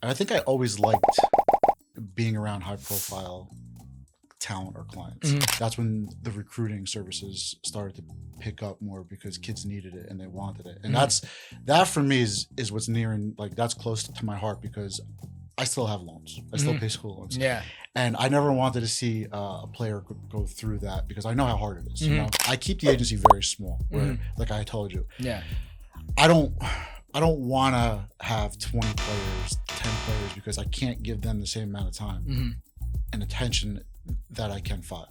And I think I always liked being around high profile talent or clients. That's when the recruiting services started to pick up more because kids needed it and they wanted it. And that for me is what's near and like that's close to my heart because I still have loans. I still pay school loans. Yeah. And I never wanted to see a player go through that because I know how hard it is. You know, I keep the agency very small. Where, like I told you, I don't want to have 20 players, 10 players because I can't give them the same amount of time and attention that I can 5.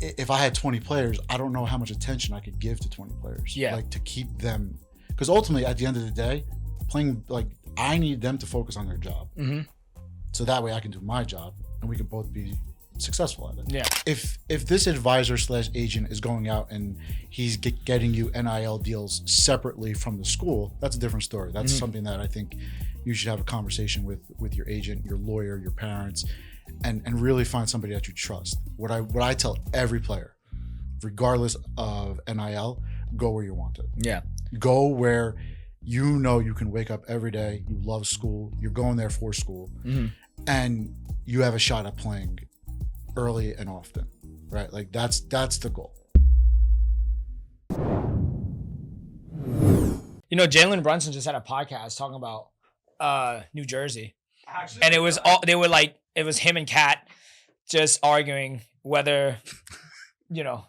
If I had 20 players, I don't know how much attention I could give to 20 players. Yeah. Like to keep them, because ultimately at the end of the day, playing like I need them to focus on their job. So that way I can do my job and we can both be successful at it. Yeah. If this advisor / agent is going out and he's getting you NIL deals separately from the school, that's a different story. That's something that I think you should have a conversation with your agent, your lawyer, your parents, and really find somebody that you trust. What I tell every player, regardless of NIL, go where you want it. Yeah. Go where you know you can wake up every day, you love school, you're going there for school, and you have a shot at playing early and often, right? Like that's the goal. You know, Jalen Brunson just had a podcast talking about New Jersey. Actually, and it was it was him and Kat just arguing whether, you know,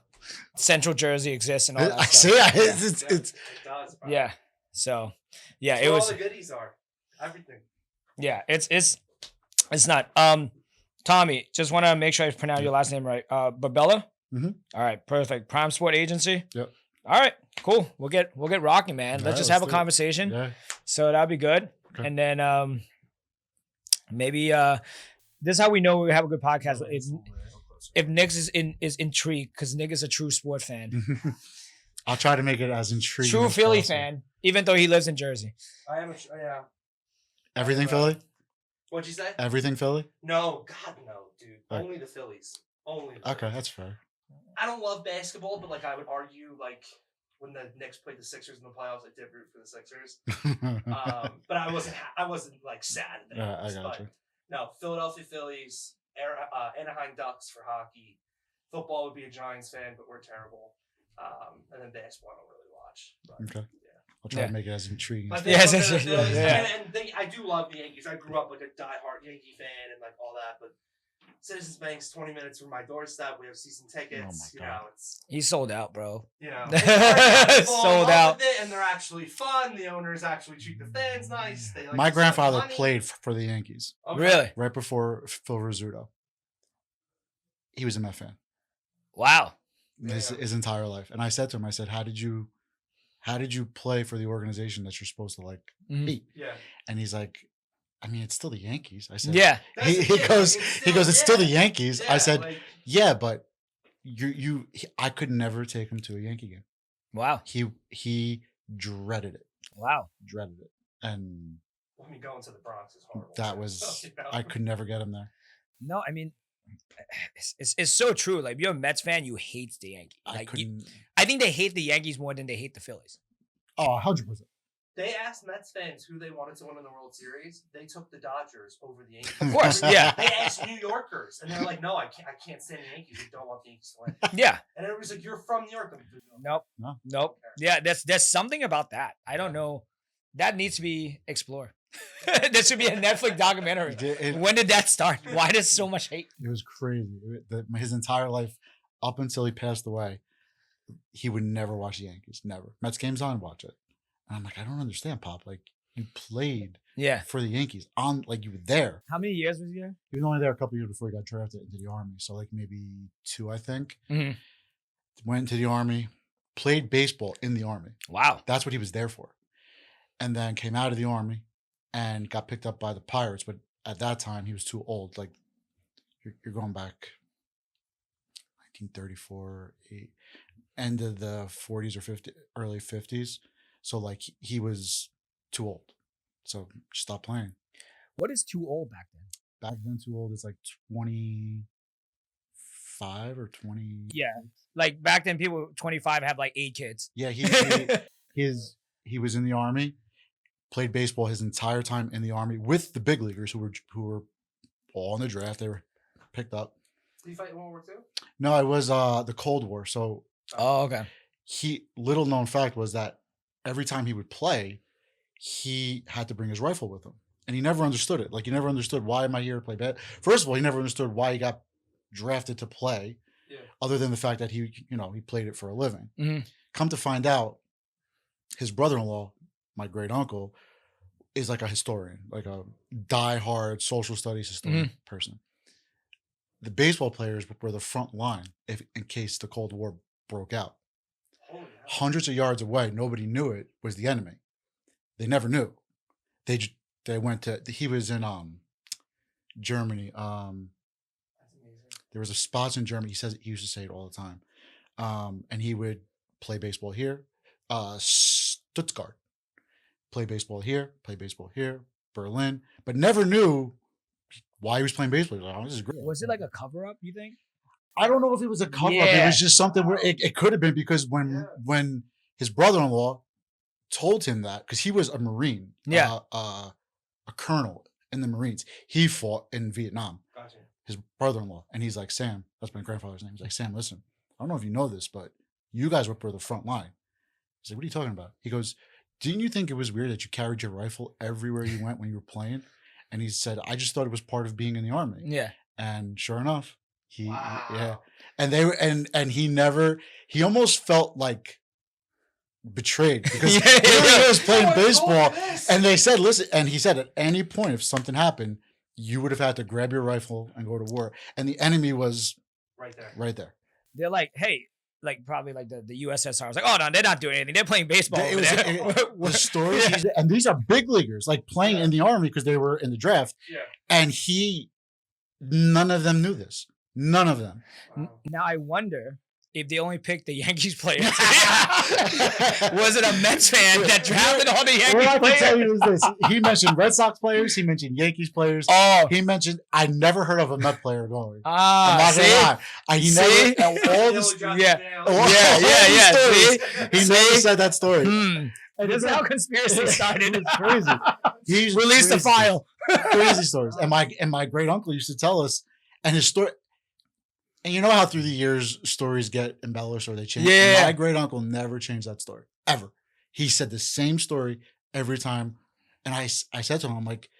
Central Jersey exists and all that stuff. It does, bro. Yeah. So, yeah, That's it where was. all the goodies are. Everything. Yeah, it's not. Tommy, just want to make sure I pronounce your last name right. Barbella. All right, perfect. Prime Sport Agency. Yep. All right, cool. We'll get rocking, man. Let's just have a conversation. Yeah. So that'd be good. Okay. And then maybe this is how we know we have a good podcast. If Nick is intrigued, because Nick is a true sport fan. I'll try to make it as intriguing. True as Philly possible. fan, even though he lives in Jersey. I am yeah. Everything Philly? What'd you say? Everything Philly? No, God no, dude. Right. Only the Phillies. Only. Okay, that's fair. I don't love basketball, but like I would argue, like when the Knicks played the Sixers in the playoffs, I did root for the Sixers. But I wasn't like sad at that. I got you. No, Philadelphia Phillies, Anaheim Ducks for hockey. Football would be a Giants fan, but we're terrible. And then basketball I don't really watch. But, okay. Yeah. I'll try to make it as intriguing. But Yes, I do love the Yankees. I grew up like a diehard Yankee fan and like all that. But Citizens Bank's 20 minutes from my doorstep. We have season tickets. Oh my God. He's sold out, bro. Sold out. And they're actually fun. The owners actually treat the fans nice. They like My grandfather played for the Yankees. Okay. Really? Right before Phil Rizzuto. He was a Met fan. Wow. His entire life. And I said to him, I said, how did you play for the organization that you're supposed to like beat? Yeah. And he's like, I mean, it's still the Yankees. I said, yeah. He goes, it's still the Yankees. Yeah, I said, like, yeah, but I could never take him to a Yankee game. Wow. He dreaded it. Wow. Dreaded it. And I mean, going to the Bronx is horrible. that was, I could never get him there. No, I mean, it's so true. Like, if you're a Mets fan, you hate the Yankees. Like, I think they hate the Yankees more than they hate the Phillies. Oh, 100%. They asked Mets fans who they wanted to win in the World Series. They took the Dodgers over the Yankees. Of course, yeah. They asked New Yorkers, and they're like, "No, I can't stand the Yankees. We don't want the Yankees to win." Yeah. And everybody's like, "You're from New York." Nope. Yeah, there's something about that. I don't know. That needs to be explored. There should be a Netflix documentary. When did that start? Why does so much hate? It was crazy. His entire life, up until he passed away, he would never watch the Yankees. Never. Mets games on, watch it. And I'm like, I don't understand, Pop. Like, you played for the Yankees. You were there. How many years was he there? He was only there a couple years before he got drafted into the Army. So, like, maybe 2, I think. Went into the Army, played baseball in the Army. Wow. That's what he was there for. And then came out of the Army and got picked up by the Pirates. But at that time, he was too old. Like, you're going back 1934, end of the 40s or 50s, early 50s. So, like, he was too old. So, stopped playing. What is too old back then? Back then, too old is like 25 or 20. Yeah. Like, back then, people 25 have like 8 kids. Yeah, he was in the Army. played baseball his entire time in the Army with the big leaguers who were all in the draft. They were picked up. Did he fight in World War II? No, it was the Cold War. So okay. Little known fact was that every time he would play, he had to bring his rifle with him. And he never understood it. Like, he never understood, why am I here to play bad? First of all, he never understood why he got drafted to play, other than the fact that he played it for a living. Mm-hmm. Come to find out, his brother-in-law, my great uncle, is like a historian, like a diehard social studies historian person. The baseball players were the front line in case the Cold War broke out. Hundreds of yards away, nobody knew it was the enemy. They never knew. They went to. He was in Germany. There was a spots in Germany. He used to say it all the time. And he would play baseball here. Stuttgart. Play baseball here. Berlin. But never knew why he was playing baseball. Like, oh, this is great. Was it like a cover up, you think? I don't know if it was a cover up. It was just something where it could have been, because when his brother-in-law told him that, because he was a Marine, a colonel in the Marines, he fought in Vietnam. Gotcha. His brother-in-law, and he's like, Sam, that's my grandfather's name. He's like, Sam, listen, I don't know if you know this, but you guys were the front line. He's like, what are you talking about? He goes, didn't you think it was weird that you carried your rifle everywhere you went when you were playing? And he said, I just thought it was part of being in the Army. Yeah. And sure enough, and he almost felt like betrayed, because he was playing baseball, and they said, listen, and he said, at any point, if something happened, you would have had to grab your rifle and go to war, and the enemy was right there. They're like, hey, like probably like the USSR was like, oh no, they're not doing anything, they're playing baseball over there. The stories, and these are big leaguers, like playing in the Army because they were in the draft, and none of them knew this. None of them. Now I wonder if they only picked the Yankees players. Was it a Mets fan that drafted all the Yankees players? What I can tell you is this. He mentioned Red Sox players. He mentioned Yankees players. Oh. He mentioned, I never heard of a Met player going. I'm not gonna lie. He never said that story. And this is how conspiracy started. It's crazy. He released the file. Crazy stories. And my great uncle used to tell us, and his story. And you know how through the years stories get embellished or they change? Yeah. My great uncle never changed that story, ever. He said the same story every time. And I said to him, I'm like,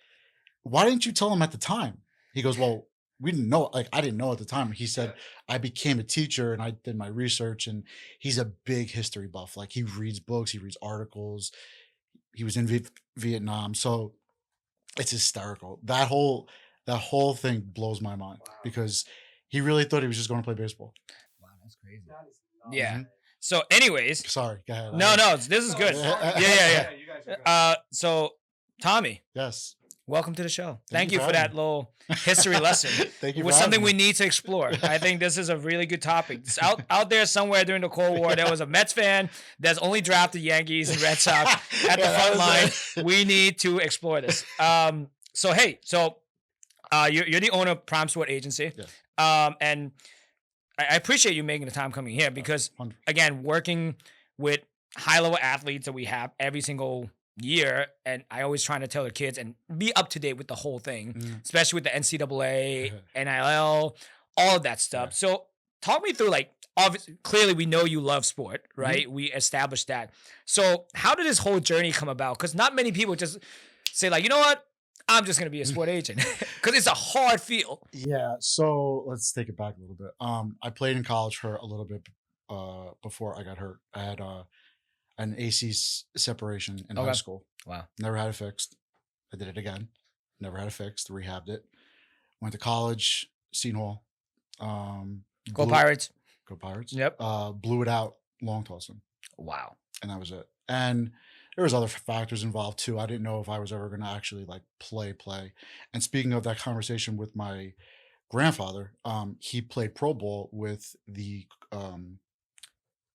why didn't you tell him at the time? He goes, well, we didn't know. Like, I didn't know at the time. He said, I became a teacher and I did my research, and he's a big history buff. Like, he reads books, he reads articles. He was in Vietnam. So it's hysterical. That whole thing blows my mind, because he really thought he was just going to play baseball. Wow, that's crazy. Yeah. So, anyways. Sorry, go ahead. No, this is good. Yeah. So, Tommy. Yes. Welcome to the show. Thank you for that little history lesson. Thank you. It was something we need to explore. I think this is a really good topic. It's out there somewhere during the Cold War, there was a Mets fan that's only drafted Yankees and Red Sox at the front line. We need to explore this. So you're the owner of Prime Sport Agency. Yeah. And I appreciate you making the time coming here, because, again, working with high-level athletes that we have every single year, and I always trying to tell the kids and be up to date with the whole thing, especially with the NCAA, NIL, all of that stuff. Yeah. So talk me through, like, obviously, clearly we know you love sport, right? We established that. So how did this whole journey come about? Because not many people just say, like, you know what? I'm just going to be a sport agent, because it's a hard field. Yeah. So let's take it back a little bit. I played in college for a little bit before I got hurt. I had an AC separation in high school. Wow. Never had it fixed. I did it again. Never had it fixed. Rehabbed it. Went to college, Seton Hall. Go Pirates. Go Pirates. Yep. Blew it out long tossing. Wow. And that was it. And there was other factors involved too. I didn't know if I was ever going to actually like play. And speaking of that conversation with my grandfather, he played pro ball with the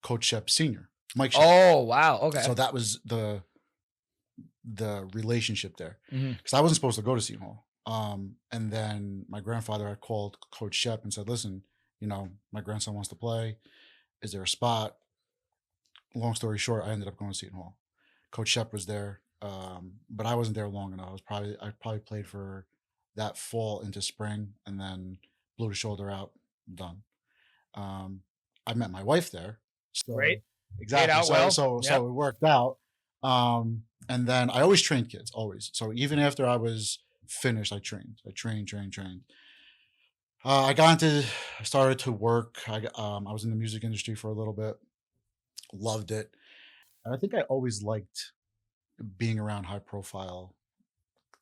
Coach Shep Sr., Mike Shep. Oh, wow. Okay. So that was the relationship there, because I wasn't supposed to go to Seton Hall. And then my grandfather had called Coach Shep and said, listen, my grandson wants to play. Is there a spot? Long story short, I ended up going to Seton Hall. Coach Shep was there. but I wasn't there long enough. I probably played for that fall into spring, and then blew the shoulder out. Done. Um, I met my wife there, so Great. exactly. out well. So it worked out. And then I always trained kids, always. So even after I was finished, I trained. I trained. I started to work. I was in the music industry for a little bit, loved it. And I think I always liked being around high profile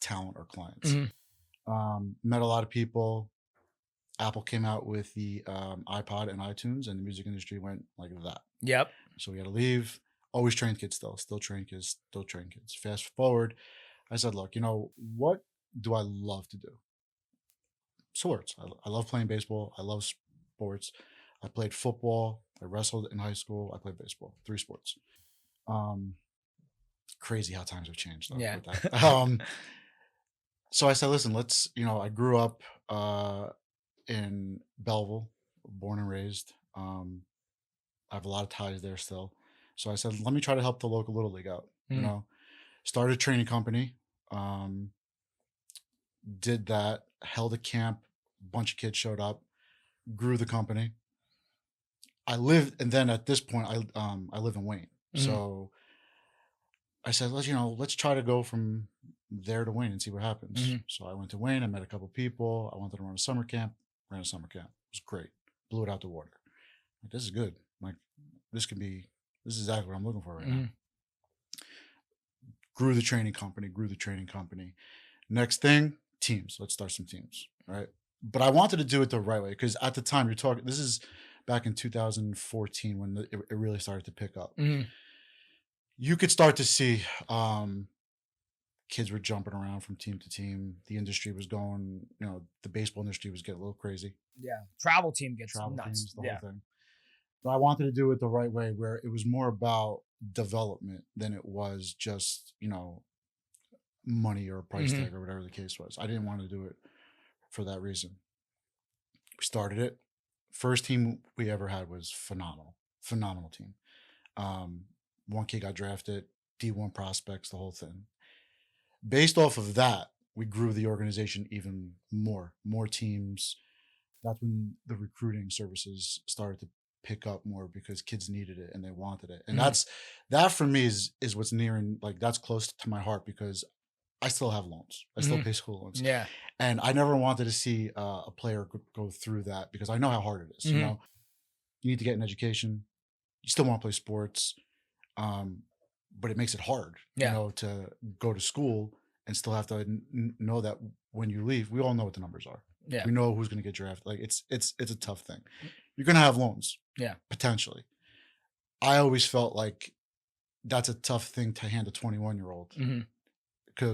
talent or clients. Met a lot of people. Apple came out with the iPod and iTunes, and the music industry went like that. Yep. So we had to leave. Always train kids still train kids. Fast forward, I said, look, what do I love to do? Sports. I love playing baseball. I love sports. I played football. I wrestled in high school. I played baseball. 3 sports. Crazy how times have changed though. Yeah. With that. So I said, listen, I grew up in Belleville, born and raised. I have a lot of ties there still. So I said, let me try to help the local Little League out. Started a training company. Did that, held a camp, bunch of kids showed up, grew the company. And then at this point, I live in Wayne. So I said, let's try to go from there to Wayne and see what happens. So I went to Wayne. I met a couple people. I wanted to run a summer camp. Ran a summer camp. It was great. Blew it out the water. Like, this is good. Like, this is exactly what I'm looking for right now. Grew the training company. Next thing, teams. Let's start some teams, right? But I wanted to do it the right way, because at the time this is back in 2014 when it really started to pick up. You could start to see kids were jumping around from team to team. The industry was going, the baseball industry was getting a little crazy. Yeah. Travel team gets nuts. Teams, the whole thing. But I wanted to do it the right way, where it was more about development than it was just, money or a price tag or whatever the case was. I didn't want to do it for that reason. We started it. First team we ever had was phenomenal team. One kid got drafted, D1 prospects, the whole thing. Based off of that, we grew the organization even more teams. That's when the recruiting services started to pick up more, because kids needed it and they wanted it. And that for me is what's near and that's close to my heart, because I still have loans. I still pay school loans. Yeah. And I never wanted to see a player go through that, because I know how hard it is. You need to get an education. You still want to play sports. But it makes it hard, to go to school and still have to know that when you leave, we all know what the numbers are. Yeah. We know who's going to get drafted. Like, it's a tough thing. You're going to have loans. Yeah. Potentially. I always felt like that's a tough thing to hand a 21-year-old.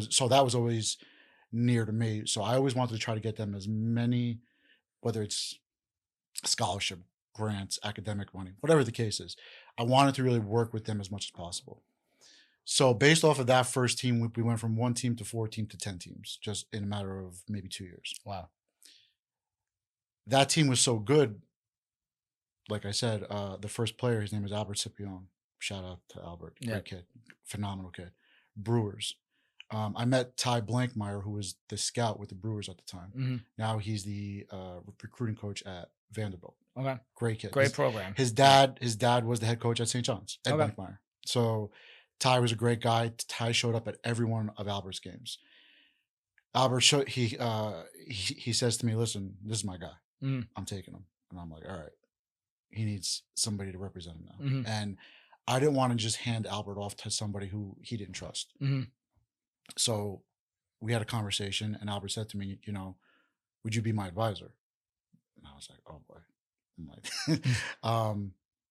So that was always near to me. So I always wanted to try to get them as many, whether it's scholarship, grants, academic money, whatever the case is. I wanted to really work with them as much as possible. So based off of that first team, we went from 1 team to 4 teams to 10 teams, just in a matter of maybe 2 years. Wow. That team was so good. Like I said, the first player, his name is Albert Scipione. Shout out to Albert. Great kid. Phenomenal kid. Brewers. I met Ty Blankmeyer, who was the scout with the Brewers at the time. Now he's the recruiting coach at Vanderbilt. Okay. Great kid. Great program. His dad was the head coach at St. John's, Ed Blankmeyer. So Ty was a great guy. Ty showed up at every one of Albert's games. Albert he says to me, listen, this is my guy. I'm taking him. And I'm like, all right. He needs somebody to represent him now. And I didn't want to just hand Albert off to somebody who he didn't trust. So we had a conversation, and Albert said to me, would you be my advisor? And I was like, oh boy. I'm like,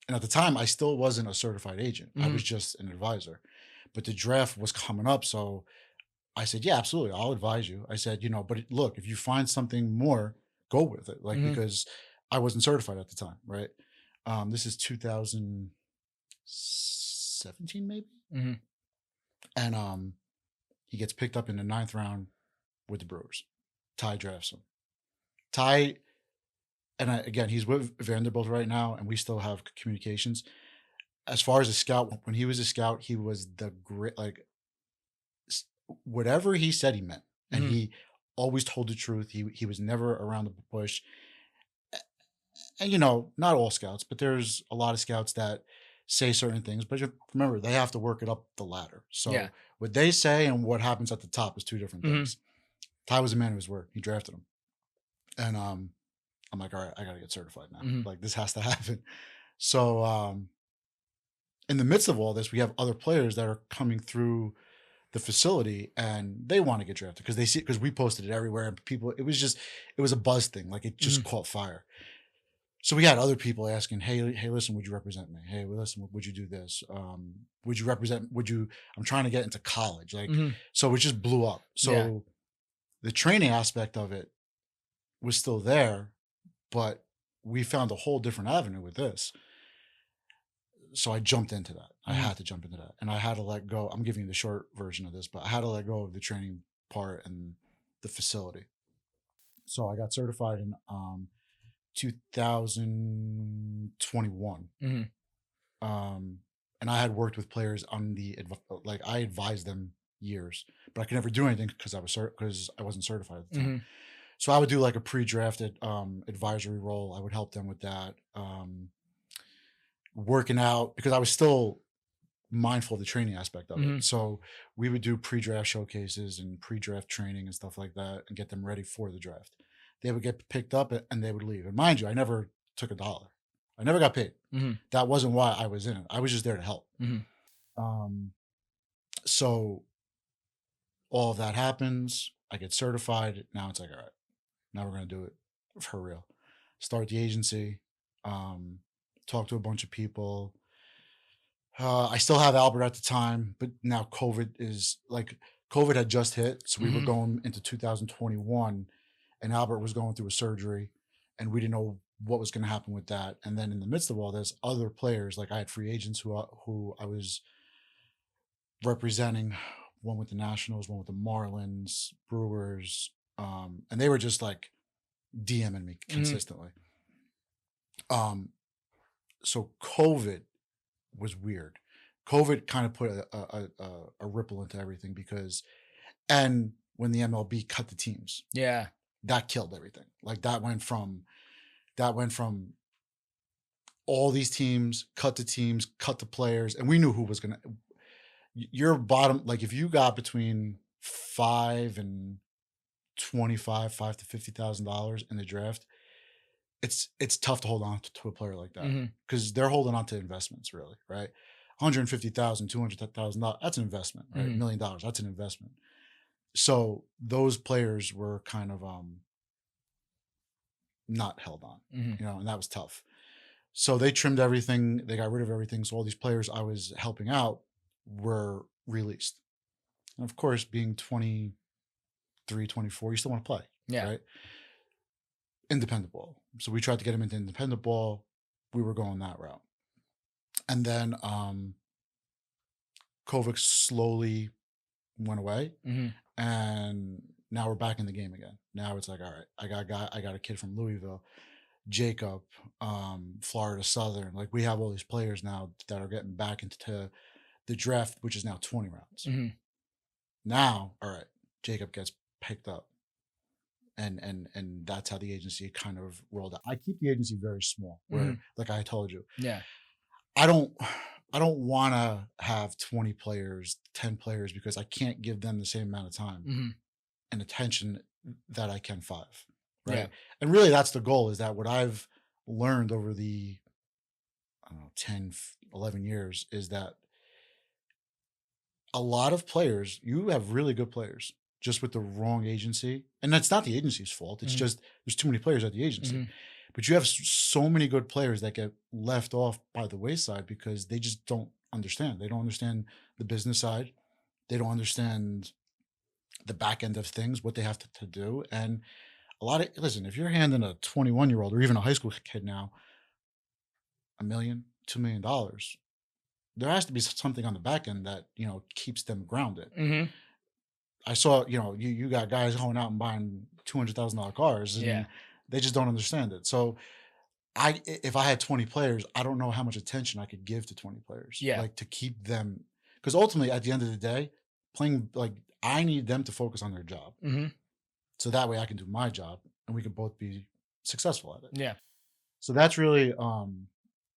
and at the time I still wasn't a certified agent. I was just an advisor, but the draft was coming up. So I said, yeah, absolutely. I'll advise you. I said, but look, if you find something more, go with it. Like, because I wasn't certified at the time. Right. This is 2017 maybe. And, he gets picked up in the 9th round with the Brewers. Ty drafts him. Ty, and again, he's with Vanderbilt right now, and we still have communications. As far as a scout, when he was a scout, he was the great, whatever he said he meant, and Mhm. he always told the truth. He was never around the bush. And not all scouts, but there's a lot of scouts that say certain things. But remember, they have to work it up the ladder. So Yeah. what they say and what happens at the top is two different Mhm. things. Ty was a man of his word. He drafted him, and I'm like, all right, I gotta get certified now. Mhm. Like this has to happen. So in the midst of all this, we have other players that are coming through the facility and they want to get drafted because they see because we posted it everywhere and people. It was a buzz thing. Like it just caught fire. So we had other people asking, hey, listen, would you represent me? Hey, well, listen, would you do this? Would you represent? I'm trying to get into college, like Mhm. so. It just blew up. So Yeah. the training aspect of it was still there, but we found a whole different avenue with this. So I jumped into that. I had to jump into that, and I had to let go. I'm giving you the short version of this, but I had to let go of the training part and the facility. So I got certified in 2021. And I had worked with players on like I advised them years, but I could never do anything because I wasn't certified at the time. So I would do like a pre-drafted advisory role. I would help them with that, working out because I was still mindful of the training aspect of it. So we would do pre-draft showcases and pre-draft training and stuff like that and get them ready for the draft. They would get picked up and they would leave. And mind you, I never took $1. I never got paid. That wasn't why I was in it. I was just there to help. So all of that happens. I get certified. Now it's like, all right, now we're going to do it for real. Start the agency, talk to a bunch of people. I still have Albert at the time, but now COVID had just hit. So we were going into 2021 and Albert was going through a surgery and we didn't know what was going to happen with that. And then in the midst of all this, other players, like I had free agents who I was representing, one with the Nationals, one with the Marlins, Brewers, and they were just like DMing me consistently. So COVID was weird. COVID kind of put a ripple into everything and when the MLB cut the teams, that killed everything. Like that went from all these teams, cut the teams, cut the players, and we knew who was gonna. Your bottom, like if you got between $5 and $5 to $50,000 in the draft, it's tough to hold on to a player like that because they're holding on to investments, really, right? $150,000, $200,000, that's an investment, right? $1 million, that's an investment. So those players were kind of not held on, and that was tough. So they trimmed everything, they got rid of everything. So all these players I was helping out were released. And of course, being 23, 24, you still want to play, right? Independent ball. So we tried to get him into independent ball. We were going that route. And then COVID slowly went away. And now we're back in the game again. Now it's like, all right, I got a kid from Louisville, Jacob, Florida Southern. Like we have all these players now that are getting back into the draft, which is now 20 rounds. Now, all right, Jacob gets picked up. And that's how the agency kind of rolled out. I keep the agency very small, where like I told you. I don't want to have 20 players, 10 players because I can't give them the same amount of time and attention that I can 5. Right. And really that's the goal, is that what I've learned over the 10, 11 years is that a lot of players, you have really good players just with the wrong agency. And that's not the agency's fault. It's just there's too many players at the agency. But you have so many good players that get left off by the wayside because they just don't understand. They don't understand the business side. They don't understand the back end of things, what they have to do. And listen, if you're handing a 21-year-old or even a high school kid now $1 million, $2 million, there has to be something on the back end that, keeps them grounded. I saw, you got guys going out and buying $200,000 cars and they just don't understand it. So if I had 20 players, I don't know how much attention I could give to 20 players. Like to keep them, because ultimately at the end of the day, playing, like I need them to focus on their job. Mm-hmm. So that way I can do my job and we can both be successful at it. Yeah. So that's really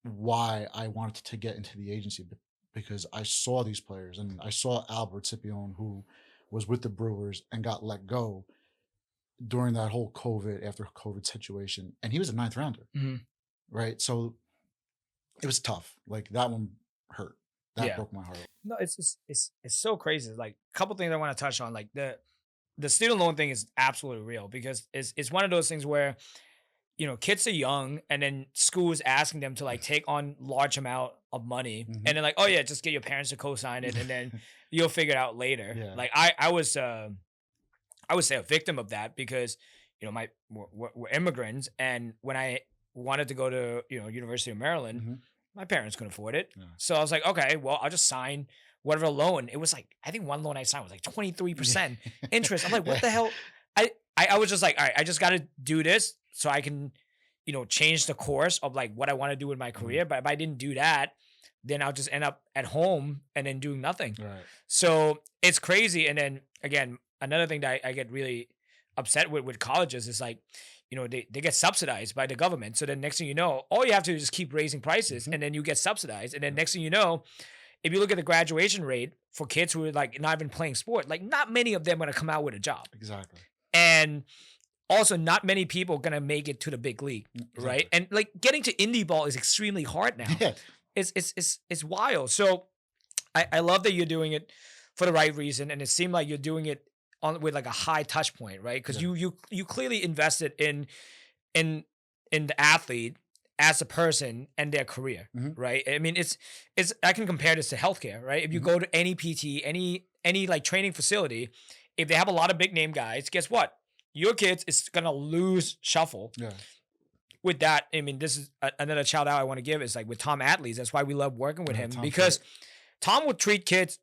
why I wanted to get into the agency, because I saw these players, and I saw Albert Scipione, who was with the Brewers and got let go during that whole after COVID situation. And he was a 9th rounder. Mm-hmm. Right. So it was tough. Like that one hurt. That broke my heart. No, it's so crazy. Like a couple things I want to touch on. Like the student loan thing is absolutely real, because it's one of those things where, you know, kids are young and then school is asking them to like take on large amount of money, Mhm. and then like, oh yeah, just get your parents to co-sign it and then you'll figure it out later. Yeah. Like I would say a victim of that, because, you know, we're immigrants, and when I wanted to go to, you know, University of Maryland, Mhm. my parents couldn't afford it. Yeah. So I was like, okay, well, I'll just sign whatever loan. It was like, I think one loan I signed was like 23% interest. I'm like, what the hell? I was just like, all right, I just got to do this so I can, you know, change the course of like what I want to do in my career. But if I didn't do that, then I'll just end up at home and then doing nothing. Right. So it's crazy. And then again, another thing that I get really upset with colleges is like, you know, they get subsidized by the government. So then next thing you know, all you have to do is just keep raising prices, and then you get subsidized. And then next thing you know, if you look at the graduation rate for kids who are like not even playing sport, like not many of them are going to come out with a job. Exactly. And also not many people are going to make it to the big league. Exactly. Right. And like getting to indie ball is extremely hard now. Yeah. It's wild. So I love that you're doing it for the right reason. And it seemed like you're doing it with like a high touch point, right? Because you clearly invested in the athlete as a person and their career, right? I mean, it's I can compare this to healthcare, right? If you go to any PT, any like training facility, if they have a lot of big name guys, guess what? Your kids is gonna lose shuffle. Yeah. With that, I mean, this is another shout out I want to give is like with Tom Atlees. That's why we love working with him, because Tom will treat kids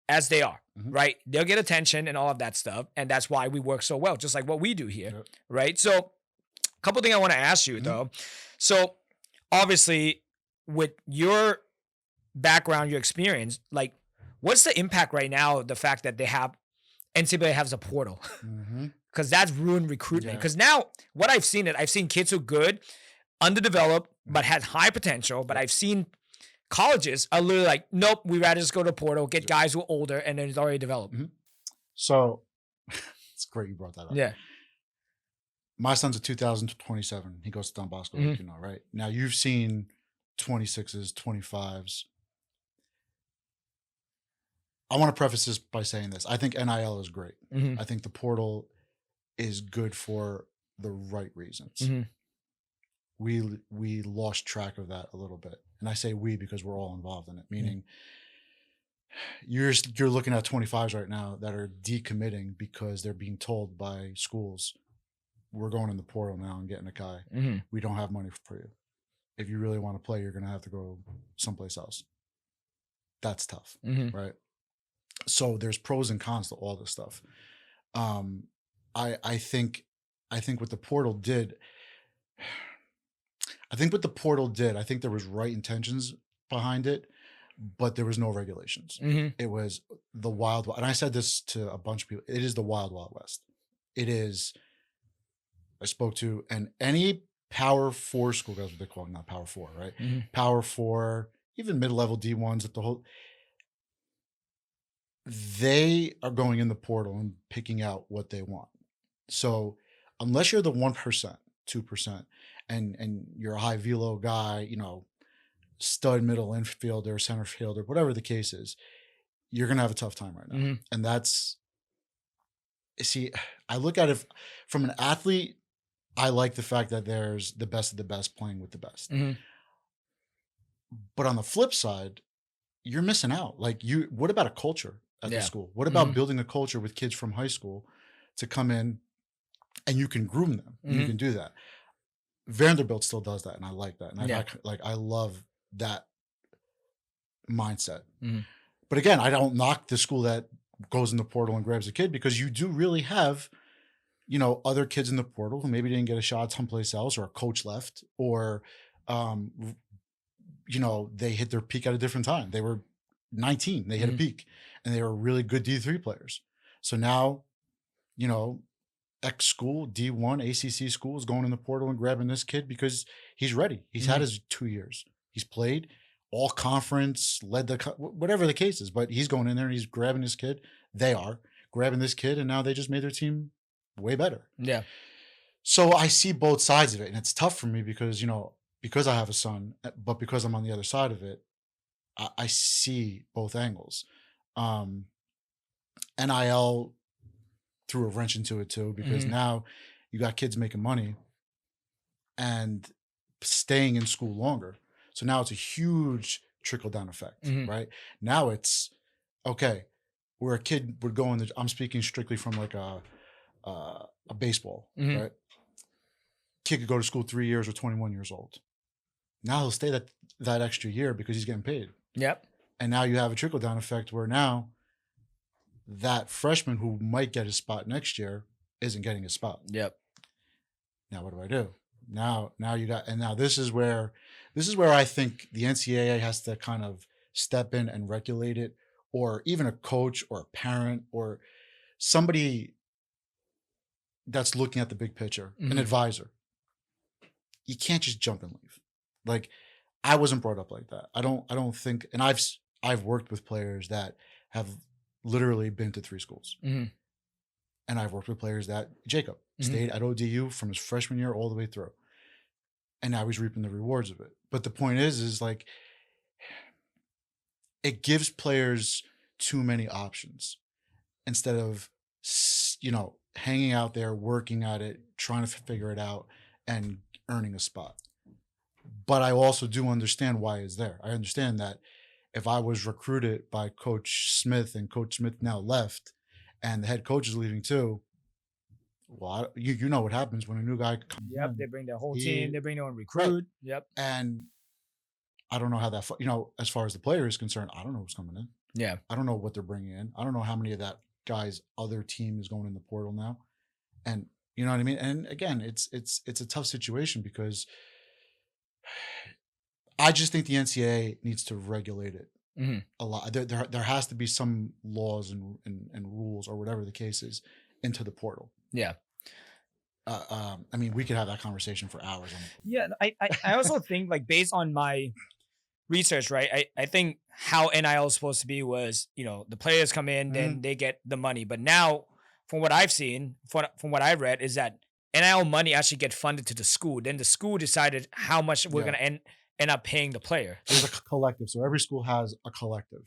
as they are, right? They'll get attention and all of that stuff. And that's why we work so well, just like what we do here, right? So a couple things I want to ask you though. So obviously with your background, your experience, like what's the impact right now, the fact that NCAA has a portal? Because that's ruined recruitment. Because now what I've seen kids who are good, underdeveloped, but had high potential. But I've seen colleges are literally like, nope, we'd rather just go to the portal, get guys who are older, and then it's already developed. So it's great you brought that up. Yeah. My son's a 2027. He goes to Don Bosco, like you know, right? Now you've seen 26s, 25s. I want to preface this by saying this. I think NIL is great. I think the portal is good for the right reasons. We lost track of that a little bit. And I say we because we're all involved in it, meaning you're looking at 25s right now that are decommitting because they're being told by schools, we're going in the portal now and getting a guy. We don't have money for you. If you really want to play, you're going to have to go someplace else. That's tough, right? So there's pros and cons to all this stuff. I think what the portal did, I think there was right intentions behind it, but there was no regulations. It was the wild, and I said this to a bunch of people, it is the wild, wild west. It is, I spoke to, and any Power 4 school, that's what they call it, not Power 4, right? Power 4, even mid-level D1s, at the whole, they are going in the portal and picking out what they want. So unless you're the 1%, 2%, and you're a high velo guy, you know, stud middle infielder, center fielder, whatever the case is, you're going to have a tough time right now. And that's, see, I look at it from an athlete, I like the fact that there's the best of the best playing with the best. But on the flip side, you're missing out. Like what about a culture at the school? What about building a culture with kids from high school to come in and you can groom them? You can do that. Vanderbilt still does that, and I like that. And I love that mindset. But again, I don't knock the school that goes in the portal and grabs a kid, because you do really have, you know, other kids in the portal who maybe didn't get a shot someplace else, or a coach left, or you know, they hit their peak at a different time. They were 19, they hit a peak, and they were really good D3 players. So now, you know, X school, D1, ACC school is going in the portal and grabbing this kid because he's ready. He's had his 2 years. He's played all conference, led whatever the case is, but he's going in there and he's grabbing this kid. They are grabbing this kid, and now they just made their team way better. Yeah. So I see both sides of it, and it's tough for me because, you know, because I have a son, but because I'm on the other side of it, I see both angles. NIL threw a wrench into it too, because now you got kids making money and staying in school longer. So now it's a huge trickle down effect, right? Now it's okay. Where a kid would go in, I'm speaking strictly from like a baseball, right? Kid could go to school 3 years or 21 years old. Now he'll stay that extra year because he's getting paid. Yep. And now you have a trickle down effect where now that freshman who might get his spot next year isn't getting his spot. Yep. Now what do I do? Now you got, and now this is where I think the NCAA has to kind of step in and regulate it, or even a coach or a parent or somebody that's looking at the big picture, an advisor. You can't just jump and leave. Like, I wasn't brought up like that. I don't think, and I've worked with players that have literally been to 3 schools. And I've worked with players that Jacob stayed at ODU from his freshman year all the way through. And now he's reaping the rewards of it. But the point is like, it gives players too many options instead of, you know, hanging out there, working at it, trying to figure it out and earning a spot. But I also do understand why it's there. I understand that if I was recruited by Coach Smith and Coach Smith now left and the head coach is leaving too, well, you know what happens when a new guy comes in. They bring their whole team. They bring their own recruit. Right. Yep. And I don't know how that, you know, as far as the player is concerned, I don't know who's coming in. Yeah. I don't know what they're bringing in. I don't know how many of that guy's other team is going in the portal now. And you know what I mean? And again, it's a tough situation because I just think the NCAA needs to regulate it a lot. There has to be some laws and rules or whatever the case is into the portal. Yeah. I mean, we could have that conversation for hours. Yeah. I also think, like, based on my research, right? I think how NIL is supposed to be was, you know, the players come in, then they get the money. But now, from what I've seen, from what I read, is that NIL money actually get funded to the school. Then the school decided how much we're going to end up paying the player. There's a collective. So every school has a collective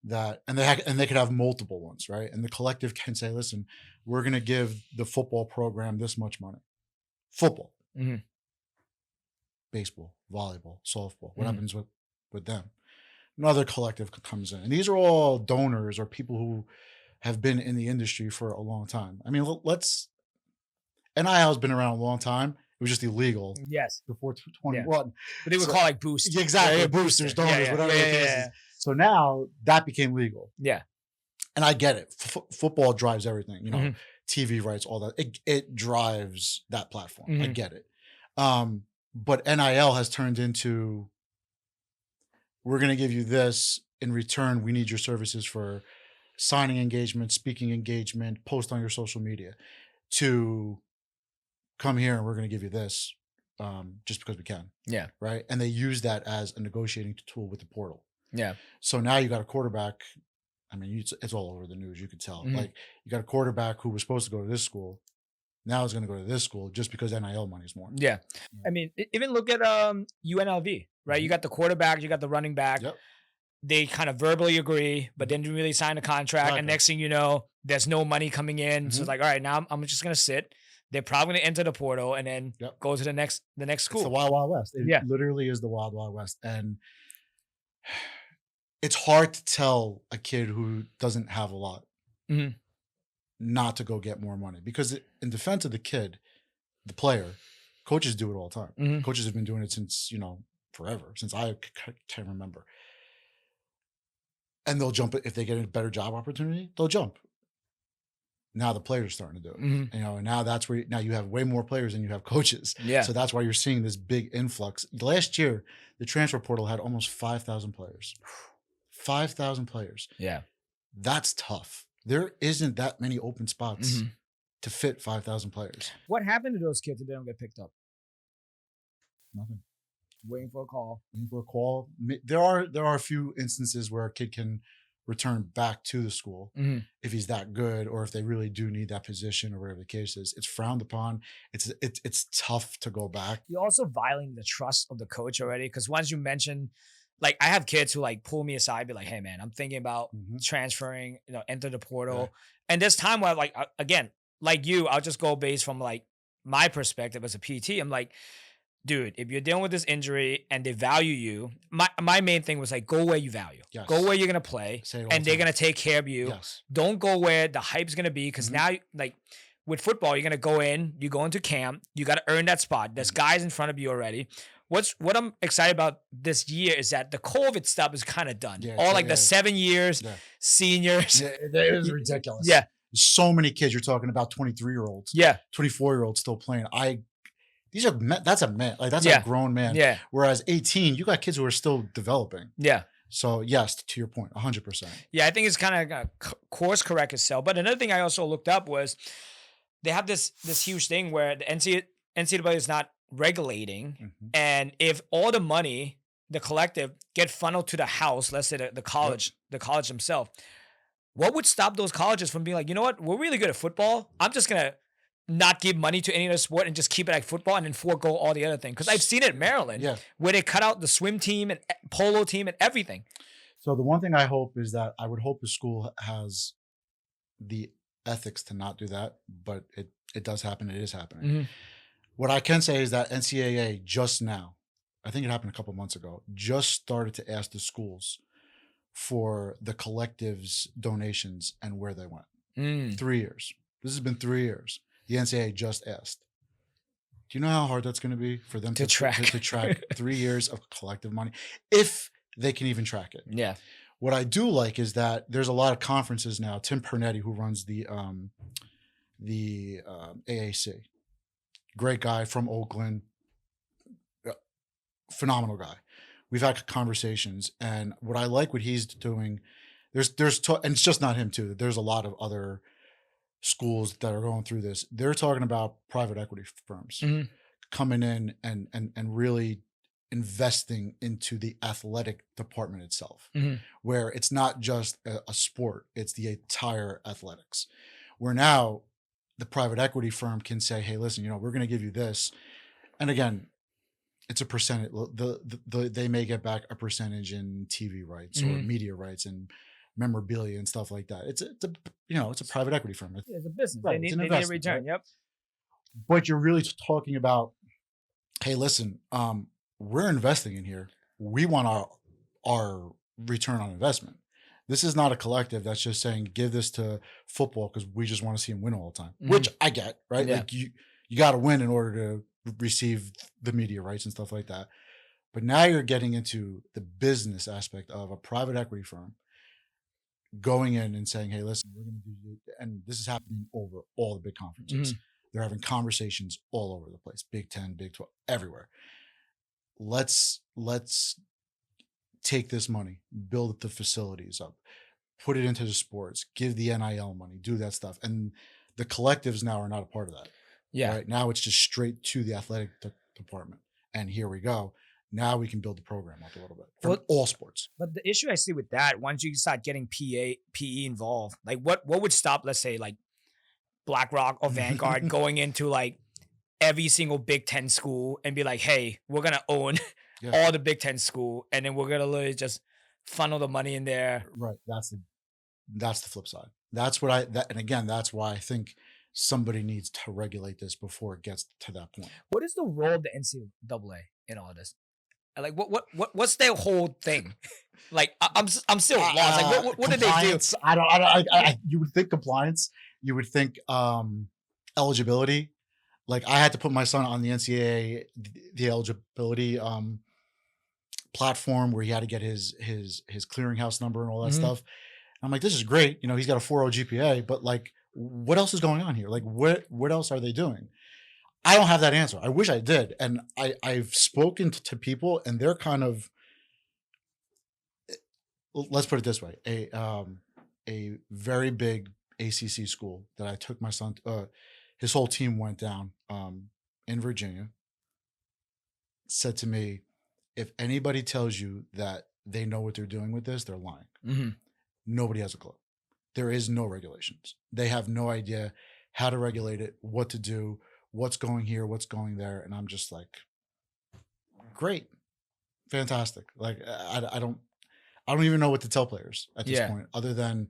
that, and they could have multiple ones, right? And the collective can say, listen, we're going to give the football program this much money. Football, baseball, volleyball, softball. What happens with them? Another collective comes in. And these are all donors or people who have been in the industry for a long time. I mean, NIL has been around a long time. It was just illegal. Yes. Before 2021. But they would call like boost. Exactly. Yeah, boosters, donors, whatever the case is. So now that became legal. Yeah. And I get it. Football drives everything, you know, TV rights, all that. It drives that platform. I get it. But NIL has turned into, we're going to give you this. In return, we need your services for signing engagement, speaking engagement, post on your social media, to come here and we're going to give you this just because we can. Yeah. Right. And they use that as a negotiating tool with the portal. Yeah. So now you got a quarterback. I mean, it's all over the news. You could tell. Like, you got a quarterback who was supposed to go to this school. Now is going to go to this school just because NIL money is more. Yeah. I mean, even look at UNLV, right? You got the quarterback, you got the running back. Yep. They kind of verbally agree, but then really sign a contract. Exactly. And next thing you know, there's no money coming in. So it's like, all right, now I'm just going to sit. They're probably going to enter the portal and then go to the next school. It's the Wild Wild West. It literally is the Wild Wild West. And it's hard to tell a kid who doesn't have a lot not to go get more money, because in defense of the kid, the player, coaches do it all the time. Coaches have been doing it since, you know, forever, since I can remember. And they'll jump if they get a better job opportunity, they'll jump. Now the players are starting to do it, you know, and now that's where now you have way more players than you have coaches. Yeah. So that's why you're seeing this big influx. Last year, the transfer portal had almost 5,000 players. 5,000 players. Yeah. That's tough. there isn't that many open spots to fit 5,000 players. What happened to those kids if they don't get picked up? Nothing. Waiting for a call. Waiting for a call. There are a few instances where a kid can return back to the school if he's that good, or if they really do need that position, or whatever the case is. It's frowned upon. It's tough to go back. You're also violating the trust of the coach already, because once you mention, like, I have kids who like pull me aside, be like, "Hey man, I'm thinking about transferring, enter the portal." And this time where like again, like you, I'll just go based from like my perspective as a PT. I'm like, dude, if you're dealing with this injury and they value you, my main thing was like, go where you value. Yes. Go where you're going to play, and they're going to take care of you. Yes. Don't go where the hype's going to be, because now, like, with football, you're going to go in, you go into camp, you got to earn that spot. There's guys in front of you already. What I'm excited about this year is that the COVID stuff is kind of done. All like the 7 years, seniors. Yeah, it is ridiculous. Yeah. So many kids, you're talking about 23-year-olds. Yeah. 24-year-olds still playing. That's a man. Like, that's a grown man. Yeah. Whereas 18, you got kids who are still developing. Yeah. So yes, to your point, 100%. Yeah, I think it's kind of course correct itself. But another thing I also looked up was they have this huge thing where the NCAA is not regulating, and if all the money, the collective, get funneled to the house, let's say the college, the college themselves, what would stop those colleges from being like, you know what, we're really good at football, I'm just gonna not give money to any other sport and just keep it like football and then forego all the other things? Because I've seen it in Maryland, where they cut out the swim team and polo team and everything. So the one thing I hope is that I would hope the school has the ethics to not do that, but it does happen. It is happening. What I can say is that NCAA just now, I think it happened a couple months ago, just started to ask the schools for the collective's donations and where they went. 3 years. This has been 3 years. The NCAA just asked. Do you know how hard that's going to be for them to track 3 years of collective money, if they can even track it? Yeah. What I do like is that there's a lot of conferences now. Tim Pernetti, who runs the AAC, great guy from Oakland, phenomenal guy. We've had conversations, and what I like what he's doing, and it's just not him too. There's a lot of other schools that are going through this. They're talking about private equity firms coming in and really investing into the athletic department itself, where it's not just a sport, it's the entire athletics, where now the private equity firm can say, hey, listen, we're going to give you this. And again, it's a percentage. They may get back a percentage in TV rights or media rights and memorabilia and stuff like that. It's a private equity firm. It's a business. Right, they need a return. Right? Yep. But you're really talking about, hey, listen, we're investing in here. We want our return on investment. This is not a collective that's just saying, give this to football because we just want to see them win all the time, which I get, right? Yeah. Like you got to win in order to receive the media rights and stuff like that. But now you're getting into the business aspect of a private equity firm going in and saying, hey, listen, we're going to do this. And this is happening over all the big conferences. They're having conversations all over the place, Big 10, Big 12, everywhere. Let's take this money, build the facilities up, put it into the sports, give the NIL money, do that stuff. And the collectives now are not a part of that. Yeah. Right now it's just straight to the athletic department. And here we go. Now we can build the program up a little bit for all sports. But the issue I see with that, once you start getting PE involved, like what would stop, let's say, like BlackRock or Vanguard going into like every single Big Ten school and be like, hey, we're going to own all the Big Ten school, and then we're going to literally just funnel the money in there. Right. That's the flip side. That's what and again, that's why I think somebody needs to regulate this before it gets to that point. What is the role of the NCAA in all this? Like what's their whole thing? Like I'm still lost. Like what did they do? I you would think compliance. You would think eligibility. Like I had to put my son on the NCAA the eligibility platform where he had to get his clearinghouse number and all that stuff. And I'm like, this is great. He's got a 4.0 GPA, but like, what else is going on here? Like, what else are they doing? I don't have that answer. I wish I did. And I've spoken to people, and they're kind of, let's put it this way, a very big ACC school that I took my son. His whole team went down in Virginia. Said to me, if anybody tells you that they know what they're doing with this, they're lying. Mm-hmm. Nobody has a clue. There is no regulations. They have no idea how to regulate it, what to do, what's going here, what's going there. And I'm just like, great, fantastic. Like I don't even know what to tell players at this point, other than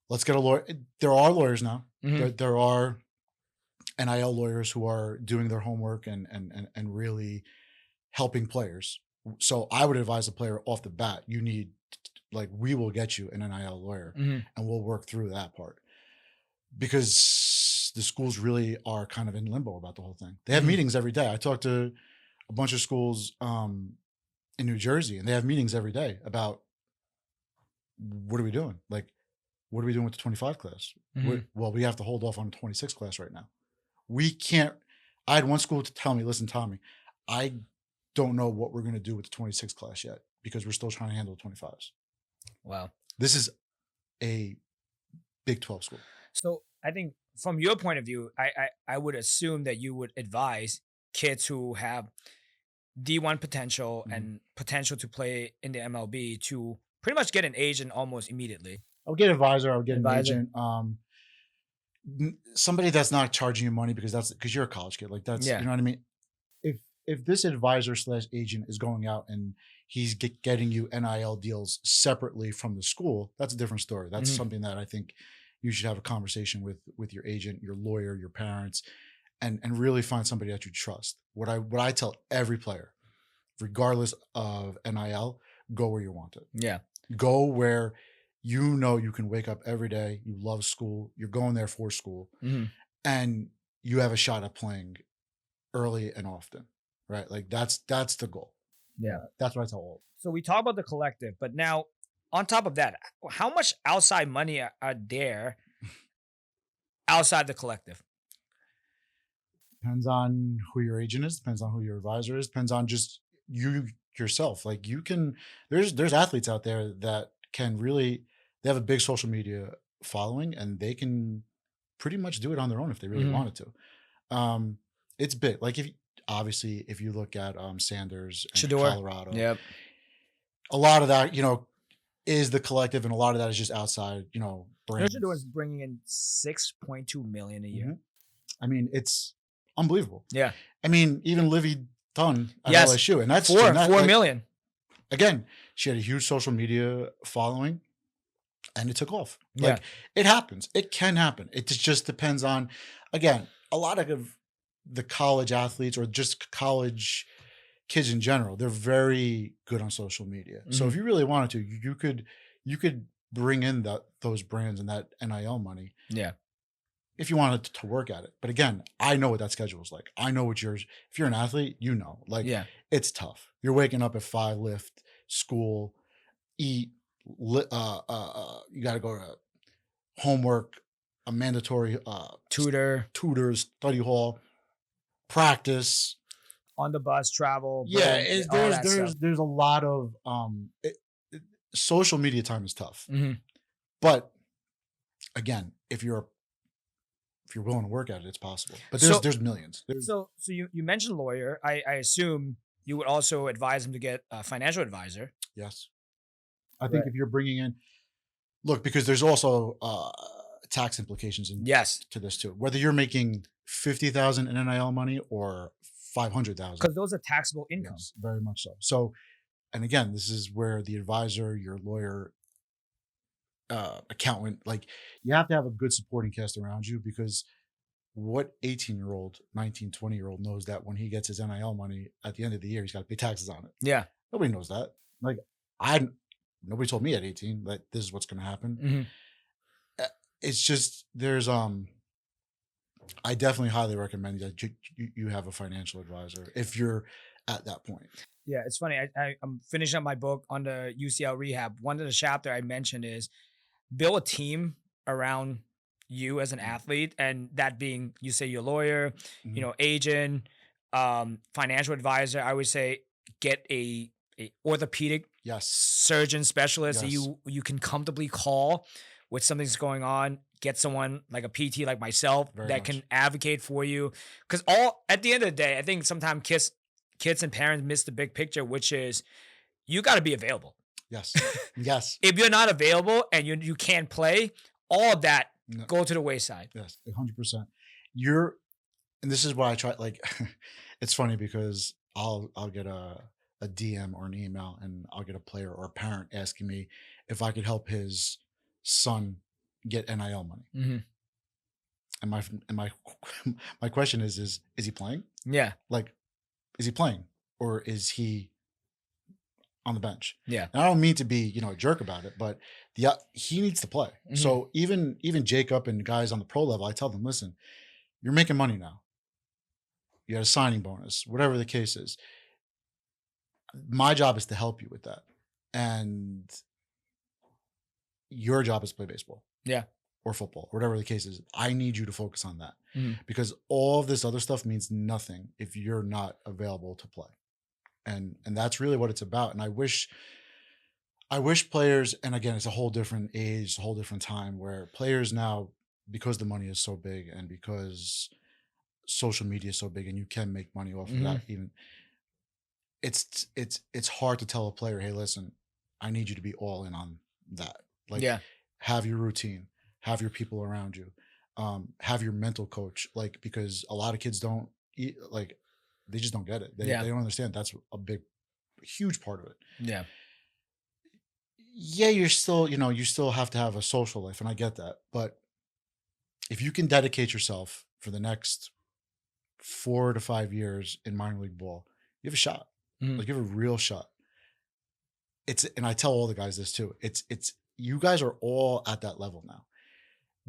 let's get a lawyer. There are lawyers now. Mm-hmm. There are NIL lawyers who are doing their homework and really helping players. So I would advise a player off the bat, you need, like, we will get you an NIL lawyer and we'll work through that part, because the schools really are kind of in limbo about the whole thing. They have meetings every day. I talked to a bunch of schools in New Jersey, and they have meetings every day about what are we doing? Like, what are we doing with the 25 class? Well, we have to hold off on the 26 class right now. We can't. I had one school to tell me, listen, Tommy, I don't know what we're going to do with the 26 class yet, because we're still trying to handle the 25s. Wow. This is a Big 12 school. So I think from your point of view, I would assume that you would advise kids who have D1 potential and potential to play in the MLB to pretty much get an agent almost immediately. I would get an advisor. I would get an agent. Somebody that's not charging you money, because you're a college kid. Like, that's, you know what I mean? If this advisor / agent is going out and he's getting you NIL deals separately from the school, that's a different story. That's something that I think you should have a conversation with your agent, your lawyer, your parents, and really find somebody that you trust. What I tell every player, regardless of NIL, go where you want it. Yeah. Go where you know you can wake up every day, you love school, you're going there for school, and you have a shot at playing early and often, right? Like, that's the goal. Yeah. That's what I tell all. So we talk about the collective, but now on top of that, how much outside money are there outside the collective? Depends on who your agent is, depends on who your advisor is, depends on just you yourself. Like, you can, there's athletes out there that can really, they have a big social media following, and they can pretty much do it on their own if they really wanted to. It's big. Like, if you look at Sanders and Shador. Colorado, a lot of that, is the collective, and a lot of that is just outside, brands. Shador is bringing in $6.2 million a year. I mean, it's unbelievable. Yeah. I mean, even Livy Dunn at LSU, and that's $4 million. Again, she had a huge social media following, and it took off. Yeah. Like, it happens. It can happen. It just depends on, again, a lot of the college athletes, or just college kids in general, they're very good on social media. So if you really wanted to, you could bring in those brands and that NIL money. Yeah. If you wanted to work at it. But again, I know what that schedule is like. I know what yours, if you're an athlete, it's tough. You're waking up at 5, lift, school, eat, you got to go to homework, a mandatory tutors, study hall, practice, on the bus, travel. There's a lot of social media time is tough. But again, if you're willing to work at it, it's possible. But there's millions. So you mentioned lawyer. I assume you would also advise him to get a financial advisor. Yes. I think if you're bringing in, look, because there's also tax implications to this too. Whether you're making $50,000 in NIL money or $500,000, because those are taxable income. Yes, very much so. So, and again, this is where the advisor, your lawyer, accountant, like, you have to have a good supporting cast around you, because what 18-year-old, 19, 20-year-old knows that when he gets his NIL money at the end of the year, he's got to pay taxes on it? Yeah. Nobody knows that. Like, nobody told me at 18 that this is what's going to happen. It's just, I definitely highly recommend that you have a financial advisor if you're at that point. Yeah, it's funny. I'm finishing up my book on the UCL rehab. One of the chapter I mentioned is build a team around you as an athlete, and that being, you say, your lawyer, agent, financial advisor. I would say get a orthopedic surgeon specialist that you can comfortably call with something's going on. get someone like a PT like myself Very that much. can advocate for you. Because at the end of the day, I think sometimes kids and parents miss the big picture, which is you got to be available. Yes. Yes. If you're not available and you can't play, all of that No. go to the wayside. Yes, 100%. And this is why I try. Like, it's funny because I'll get a DM or an email, and I'll get a player or a parent asking me if I could help his son get NIL money. Mm-hmm. And my question is he playing? Yeah. Like, is he playing or is he on the bench? Yeah. And I don't mean to be, a jerk about it, but he needs to play. Mm-hmm. So even Jacob and guys on the pro level, I tell them, listen, you're making money now. You got a signing bonus, whatever the case is. My job is to help you with that. And your job is to play baseball. Yeah. Or football, or whatever the case is. I need you to focus on that. Mm-hmm. Because all of this other stuff means nothing if you're not available to play. And that's really what it's about. And I wish players, and again, it's a whole different age, a whole different time, where players now, because the money is so big and because social media is so big and you can make money off of that, even it's hard to tell a player, hey, listen, I need you to be all in on that. Like, have your routine, have your people around you, have your mental coach, like, because a lot of kids don't eat, like, they just don't get it. They don't understand. That's a huge part of it. Yeah. Yeah, you're still, you still have to have a social life, and I get that. But if you can dedicate yourself for the next 4 to 5 years in minor league ball, you have a shot. Mm-hmm. Like, you have a real shot. And I tell all the guys this too. It's you guys are all at that level now.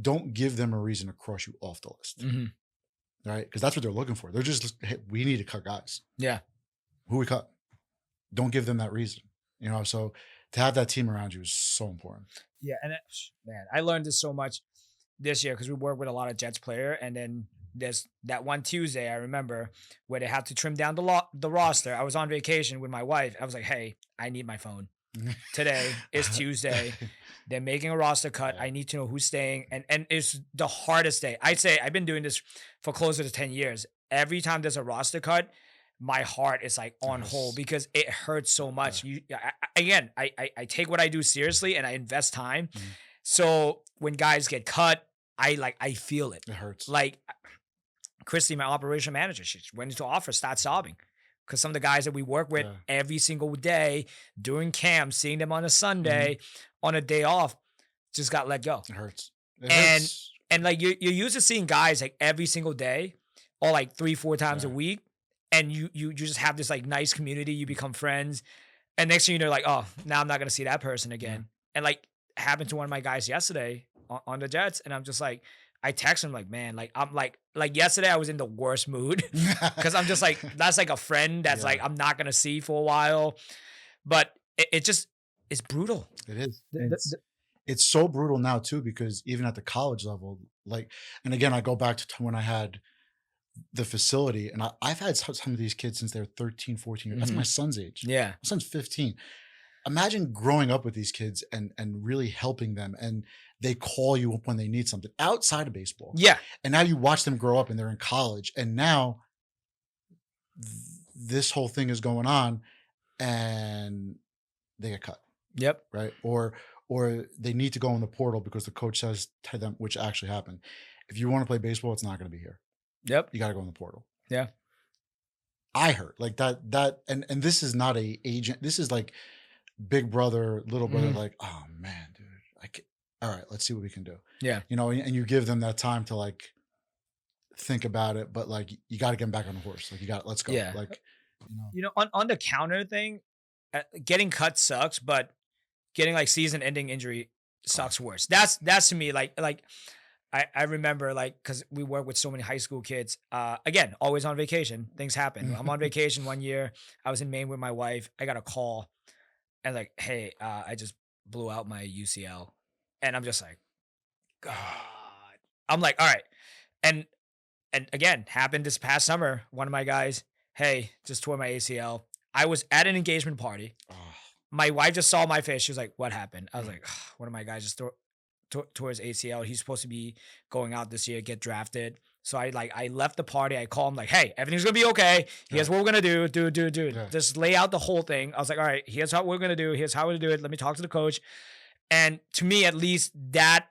Don't give them a reason to cross you off the list. Mm-hmm. Right? Because that's what they're looking for. They're just, hey, we need to cut guys. Yeah. Who we cut? Don't give them that reason. So to have that team around you is so important. Yeah, and man, I learned this so much this year because we work with a lot of Jets player, and then there's that one Tuesday I remember where they had to trim down the roster. I was on vacation with my wife. I was like, hey, I need my phone. Today is Tuesday. They're making a roster cut. I need to know who's staying. And it's the hardest day. I'd say I've been doing this for closer to 10 years. Every time there's a roster cut, my heart is like on hold because it hurts so much. I take what I do seriously and I invest time. Mm-hmm. So when guys get cut, I feel it. It hurts. Like Christy, my operation manager, she went into office, started sobbing. Because some of the guys that we work with every single day during camp, seeing them on a Sunday, on a day off, just got let go. It hurts. And like you're used to seeing guys like every single day, or like 3-4 times a week, and you just have this like nice community. You become friends, and next thing you know, like, oh, now I'm not gonna see that person again. And like happened to one of my guys yesterday on the Jets, and I'm just like, I text him like, man, like I'm like yesterday I was in the worst mood because I'm just like, that's like a friend that's like I'm not gonna see for a while, but it's brutal. It is. It's so brutal now too, because even at the college level, like, and again, I go back to when I had the facility, and I've had some of these kids since they're 13, 14 years. That's my son's age. Yeah, my son's 15. Imagine growing up with these kids and really helping them, and they call you when they need something outside of baseball. Yeah. And now you watch them grow up and they're in college, and now this whole thing is going on and they get cut. Yep. Right. Or they need to go in the portal because the coach says to them, which actually happened, if you want to play baseball, it's not going to be here. Yep. You got to go in the portal. Yeah. I heard like that. And this is not a agent. This is like big brother, little brother, like, oh man, dude, all right, let's see what we can do. Yeah. And you give them that time to like think about it, but like, you got to get them back on the horse. Like let's go. Yeah. Like, on the counter thing, getting cut sucks, but getting like season ending injury sucks worse. That's to me, like I remember, like, cause we work with so many high school kids, again, always on vacation, things happen. I'm on vacation one year. I was in Maine with my wife. I got a call and like, hey, I just blew out my UCL. And I'm just like, God. I'm like, all right. And again, happened this past summer. One of my guys, hey, just tore my ACL. I was at an engagement party. My wife just saw my face. She was like, what happened? I was like, one of my guys just towards ACL. He's supposed to be going out this year, get drafted. So I left the party. I called him like, hey, everything's gonna be okay. Here's what we're gonna do. Yeah. Just lay out the whole thing. I was like, all right, here's how we're gonna do. Here's how we're gonna do it. Let me talk to the coach. And to me, at least that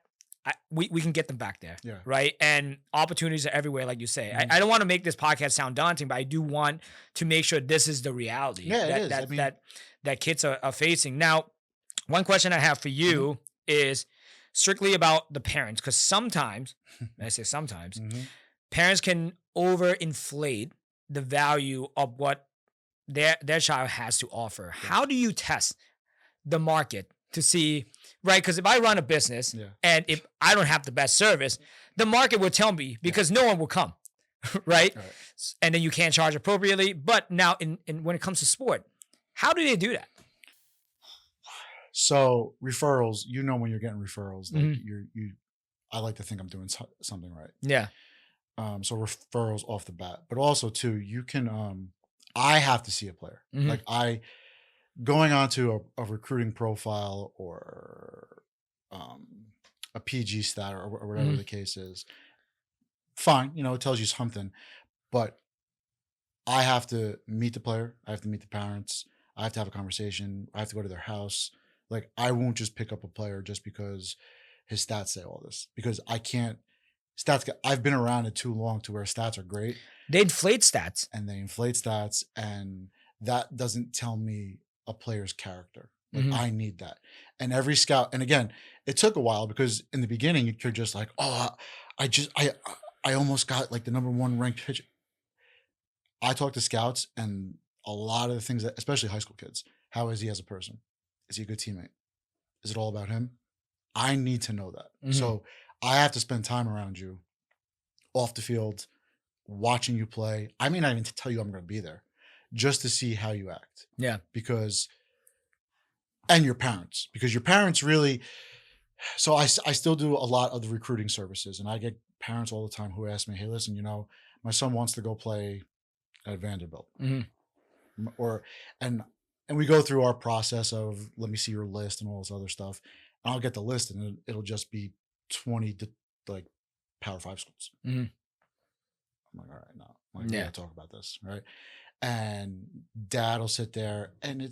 we can get them back there. Yeah. Right. And opportunities are everywhere, like you say. I don't want to make this podcast sound daunting, but I do want to make sure this is the reality that kids are facing. Now, one question I have for you is strictly about the parents, because sometimes, I say sometimes, parents can overinflate the value of what their child has to offer. Yeah. How do you test the market to see, right? Because if I run a business and if I don't have the best service, the market will tell me because no one will come, right? And then you can't charge appropriately. But now in when it comes to sport, how do they do that? So referrals, when you're getting referrals, like I like to think I'm doing something right. Yeah. So referrals off the bat, but also too, you can, I have to see a player. Like going onto a recruiting profile or a PG stat or whatever the case is, fine. It tells you something, but I have to meet the player. I have to meet the parents. I have to have a conversation. I have to go to their house. Like, I won't just pick up a player just because his stats say all this, because I can't. I've been around it too long to where stats are great. They inflate stats. And and that doesn't tell me a player's character. Like, I need that. And every scout, and again, it took a while because in the beginning you're just like, oh, I almost got like the #1 ranked pitcher. I talk to scouts, and a lot of the things that, especially high school kids, how is he as a person? Is he a good teammate? Is it all about him? I need to know that. So I have to spend time around you off the field, watching you play. I may not even tell you I'm going to be there, just to see how you act. Yeah. And your parents, because your parents really, so I still do a lot of the recruiting services, and I get parents all the time who ask me, hey, listen, my son wants to go play at Vanderbilt. And we go through our process of, let me see your list and all this other stuff. And I'll get the list, and it'll just be 20 to like Power 5 schools. I'm like, all right, no, we gotta talk about this, right? And dad will sit there, and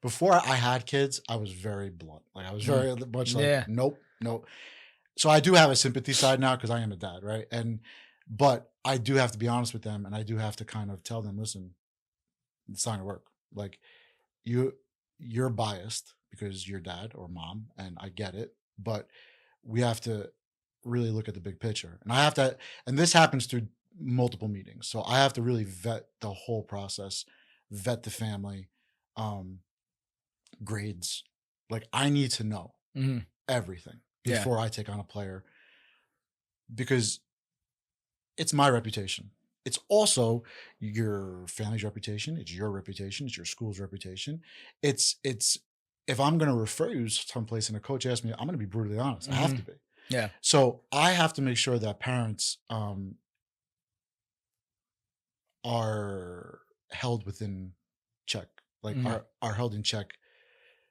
before I had kids, I was very blunt. Like, I was very much like, nope. So I do have a sympathy side now because I am a dad, right? But I do have to be honest with them, and I do have to kind of tell them, listen, it's not gonna work. Like, you're biased because you're dad or mom, and I get it, but we have to really look at the big picture. And I have to, and this happens through multiple meetings. So I have to really vet the whole process, vet the family, grades. Like, I need to know everything before I take on a player, because it's my reputation. It's also your family's reputation. It's your reputation. It's your school's reputation. It's if I'm going to refer you someplace and a coach asks me, I'm going to be brutally honest. I have to be. Yeah. So I have to make sure that parents are held within check, like are held in check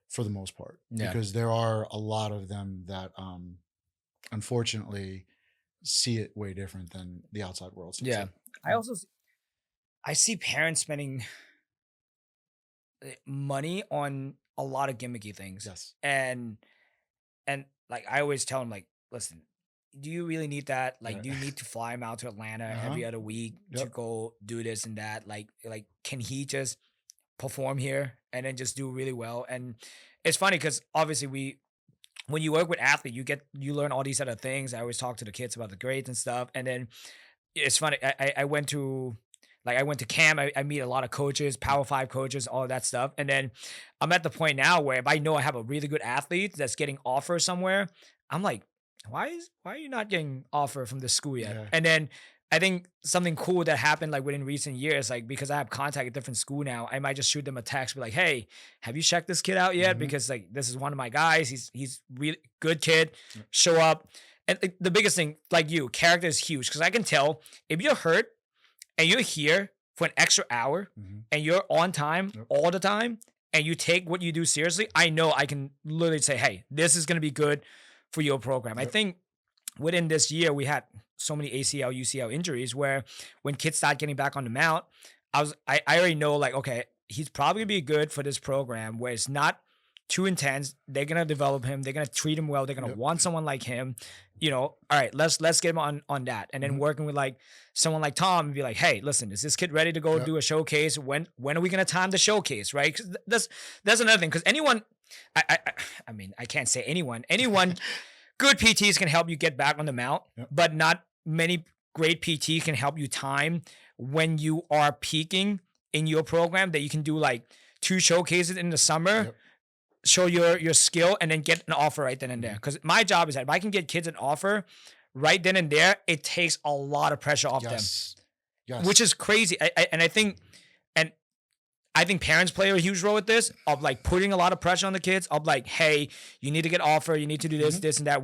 for the most part, because there are a lot of them that unfortunately see it way different than the outside world sees it. I see parents spending money on a lot of gimmicky things. Yes. And like, I always tell them, like, listen, do you really need that? Like, do you need to fly him out to Atlanta every other week to go do this and that? Like, can he just perform here and then just do really well? And it's funny because obviously when you work with athletes, you learn all these other things. I always talk to the kids about the grades and stuff. And then it's funny. I went to camp. I meet a lot of coaches, Power 5 coaches, all of that stuff. And then I'm at the point now where if I know I have a really good athlete that's getting offered somewhere, I'm like, why are you not getting offer from this school yet? Yeah. And then I think something cool that happened like within recent years, like because I have contact at different school now, I might just shoot them a text, be like, hey, have you checked this kid out yet? Because like, this is one of my guys. He's really good kid. Show up. And the biggest thing, like you, character is huge. Because I can tell if you're hurt and you're here for an extra hour and you're on time all the time and you take what you do seriously, I know I can literally say, hey, this is going to be good for your program. I think within this year, we had so many ACL, UCL injuries where when kids start getting back on the mount, I already know, like, okay, he's probably gonna be good for this program where it's not too intense. They're gonna develop him. They're gonna treat him well. They're gonna want someone like him. All right, let's get him on that. And then working with like someone like Tom and be like, hey, listen, is this kid ready to go do a showcase? When are we gonna time the showcase? Right? 'Cause that's another thing. Because anyone, I mean, I can't say anyone. Good PTs can help you get back on the mount, but not many great PT can help you time when you are peaking in your program, that you can do like 2 showcases in the summer, show your skill, and then get an offer right then and there. Because my job is that if I can get kids an offer right then and there, it takes a lot of pressure off them, which is crazy. I think parents play a huge role with this, of like putting a lot of pressure on the kids, of like, hey, you need to get offer, you need to do this, this, and that.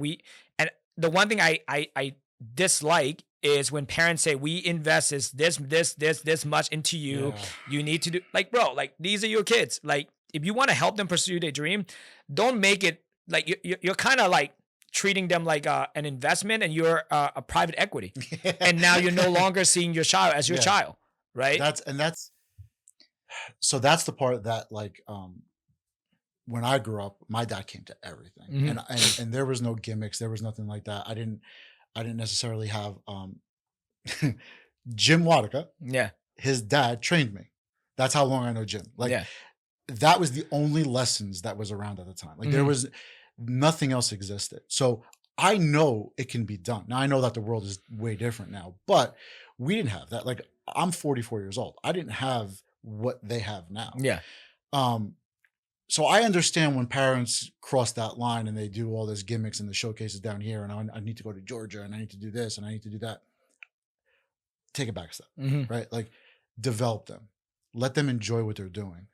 And the one thing I dislike is when parents say, we invest this much into you. You need to do, like, bro, like, these are your kids. Like, if you want to help them pursue their dream, don't make it like you're kind of like treating them like an investment, and you're a private equity. And now you're no longer seeing your child as your child, right? That's the part that, like, when I grew up, my dad came to everything, and there was no gimmicks, there was nothing like that. I didn't necessarily have Jim Wadika. Yeah, his dad trained me. That's how long I know Jim. Like, that was the only lessons that was around at the time. Like, there was nothing else existed. So I know it can be done. Now I know that the world is way different now, but we didn't have that. Like, I'm 44 years old. I didn't have what they have now. Yeah. So I understand when parents cross that line and they do all these gimmicks and the showcases down here, and I need to go to Georgia, and I need to do this, and I need to do that. Take it back a step, right? Like, develop them, let them enjoy what they're doing.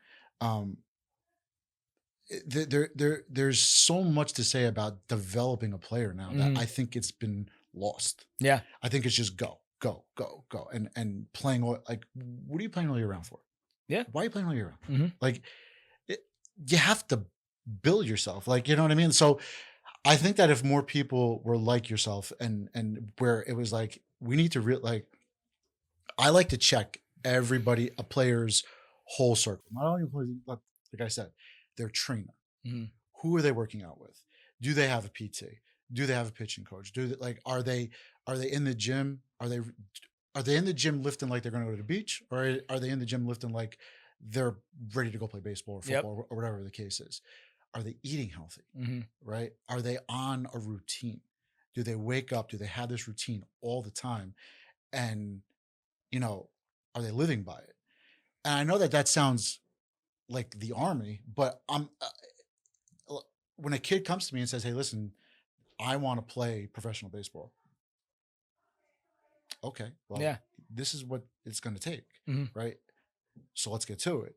There's so much to say about developing a player now that I think it's been lost. Yeah, I think it's just go, and playing all, like, what are you playing all year round for? Yeah, why are you playing all year round? Like, you have to build yourself, like, you know what I mean? So I think that if more people were like yourself, and where it was like, we need to like, I like to check everybody, a player's whole circle, not only like I said, their trainer. Who are they working out with? Do they have a PT? Do they have a pitching coach? Do they, like, are they in the gym? Are they in the gym lifting like they're going to go to the beach, or are they in the gym lifting like they're ready to go play baseball or football or whatever the case is? Are they eating healthy? Right? Are they on a routine? Do they wake up? Do they have this routine all the time? And, are they living by it? And I know that sounds like the army, but when a kid comes to me and says, hey, listen, I want to play professional baseball. Okay, well, this is what it's going to take, right? So let's get to it.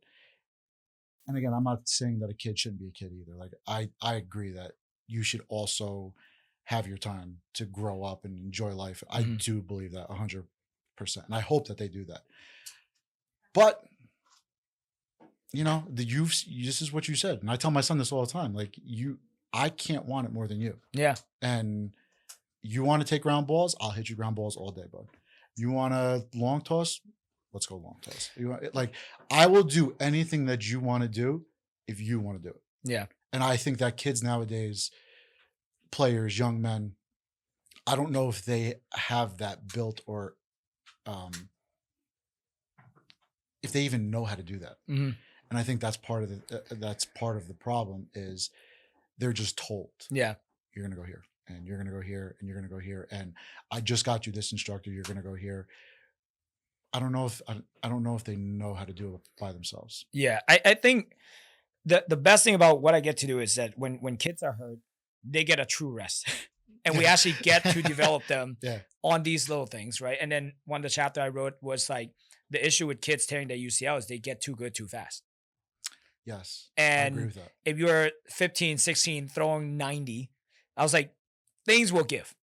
And again, I'm not saying that a kid shouldn't be a kid either. Like, I agree that you should also have your time to grow up and enjoy life. I do believe that 100%. And I hope that they do that. But, this is what you said. And I tell my son this all the time. Like, I can't want it more than you. Yeah. And you want to take ground balls? I'll hit you ground balls all day, bud. You want a long toss? Let's go long toss. I will do anything that you want to do if you want to do it. Yeah. And I think that kids nowadays, players, young men, I don't know if they have that built, or if they even know how to do that. And I think that's part of the problem, is they're just told, you're going to go here, and you're going to go here, and you're going to go here, and I just got you this instructor, you're going to go here. I don't know if they know how to do it by themselves. Yeah, I think the best thing about what I get to do is that when kids are hurt, they get a true rest. And we actually get to develop them on these little things, right? And then one of the chapter I wrote was like, the issue with kids tearing their UCL is they get too good too fast. Yes, and I agree with that. If you're 15, 16, throwing 90, I was like, things will give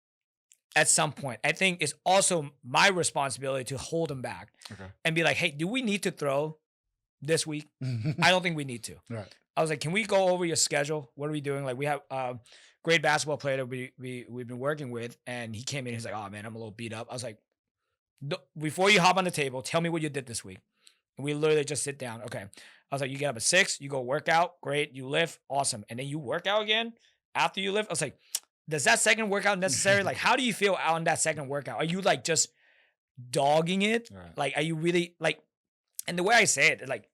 at some point. I think it's also my responsibility to hold them back and be like, hey, do we need to throw this week? I don't think we need to. Right. I was like, can we go over your schedule? What are we doing? Like, we have great basketball player that we've been working with, and he came in. He's like, oh man, I'm a little beat up. I was like, before you hop on the table, tell me what you did this week. And we literally just sit down. Okay. I was like, you get up at 6, you go work out, great. You lift, awesome. And then you work out again after you lift. I was like, does that second workout necessary? Like, how do you feel on that second workout? Are you like just dogging it? Right. Like, are you really like, and the way I say it, like,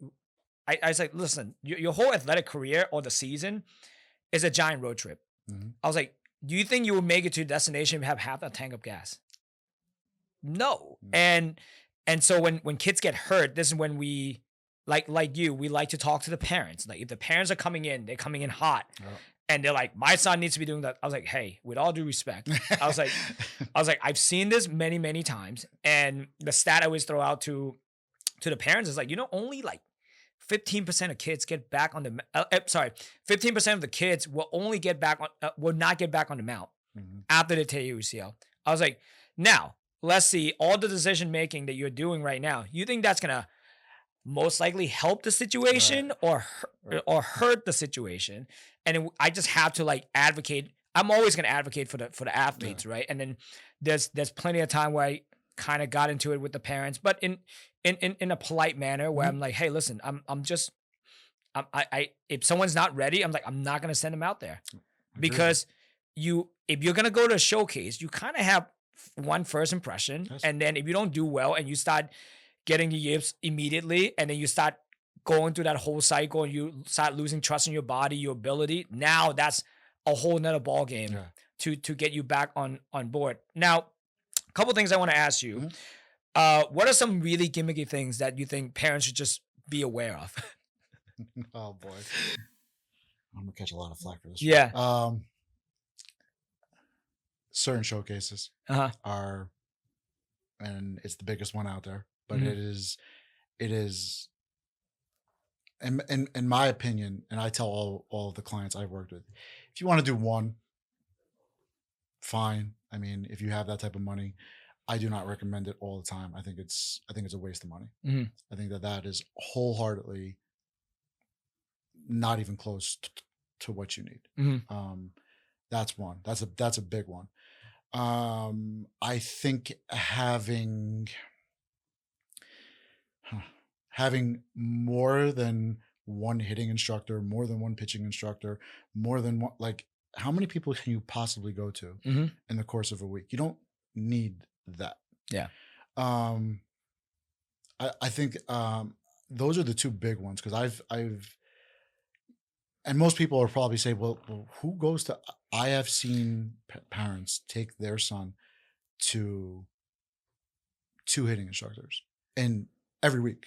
I was like, listen, your whole athletic career or the season is a giant road trip. Mm-hmm. I was like, do you think you will make it to a destination and have half a tank of gas? No. And so when kids get hurt, this is when we like you, we like to talk to the parents. Like if the parents are coming in, they're coming in hot. Oh. And they're like, my son needs to be doing that. I was like, hey, with all due respect, I was like, I've seen this many, many times. And the stat I always throw out to the parents is like, only like 15% of kids get back on the 15% of the kids will only get back on will not get back on the mount after they tear UCL. I was like, now let's see all the decision making that you're doing right now. You think that's gonna most likely help the situation or hurt the situation? And I just have to like advocate. I'm always gonna advocate for the athletes, right? And then there's plenty of time where I kind of got into it with the parents, but in a polite manner where I'm like, hey, listen, if someone's not ready, I'm like, I'm not gonna send them out there because if you're gonna go to a showcase, you kind of have one first impression, and then if you don't do well and you start getting the yips immediately, and then you start going through that whole cycle and you start losing trust in your body, your ability, now that's a whole nother ball game to get you back on board. Now, a couple things I want to ask you. What are some really gimmicky things that you think parents should just be aware of? Oh boy, I'm gonna catch a lot of flack for this. Yeah. Certain showcases are, and it's the biggest one out there, but it is, in my opinion, and I tell all of the clients I've worked with, if you want to do one, fine. I mean, if you have that type of money, I do not recommend it all the time. I think it's a waste of money. I think that is wholeheartedly not even close to what you need. That's one. That's a big one. I think having more than one hitting instructor, more than one pitching instructor, more than one, like, how many people can you possibly go to in the course of a week? You don't need that. Yeah. I think those are the two big ones, because and most people will probably say, well, who goes to? I have seen parents take their son to 2 hitting instructors and every week.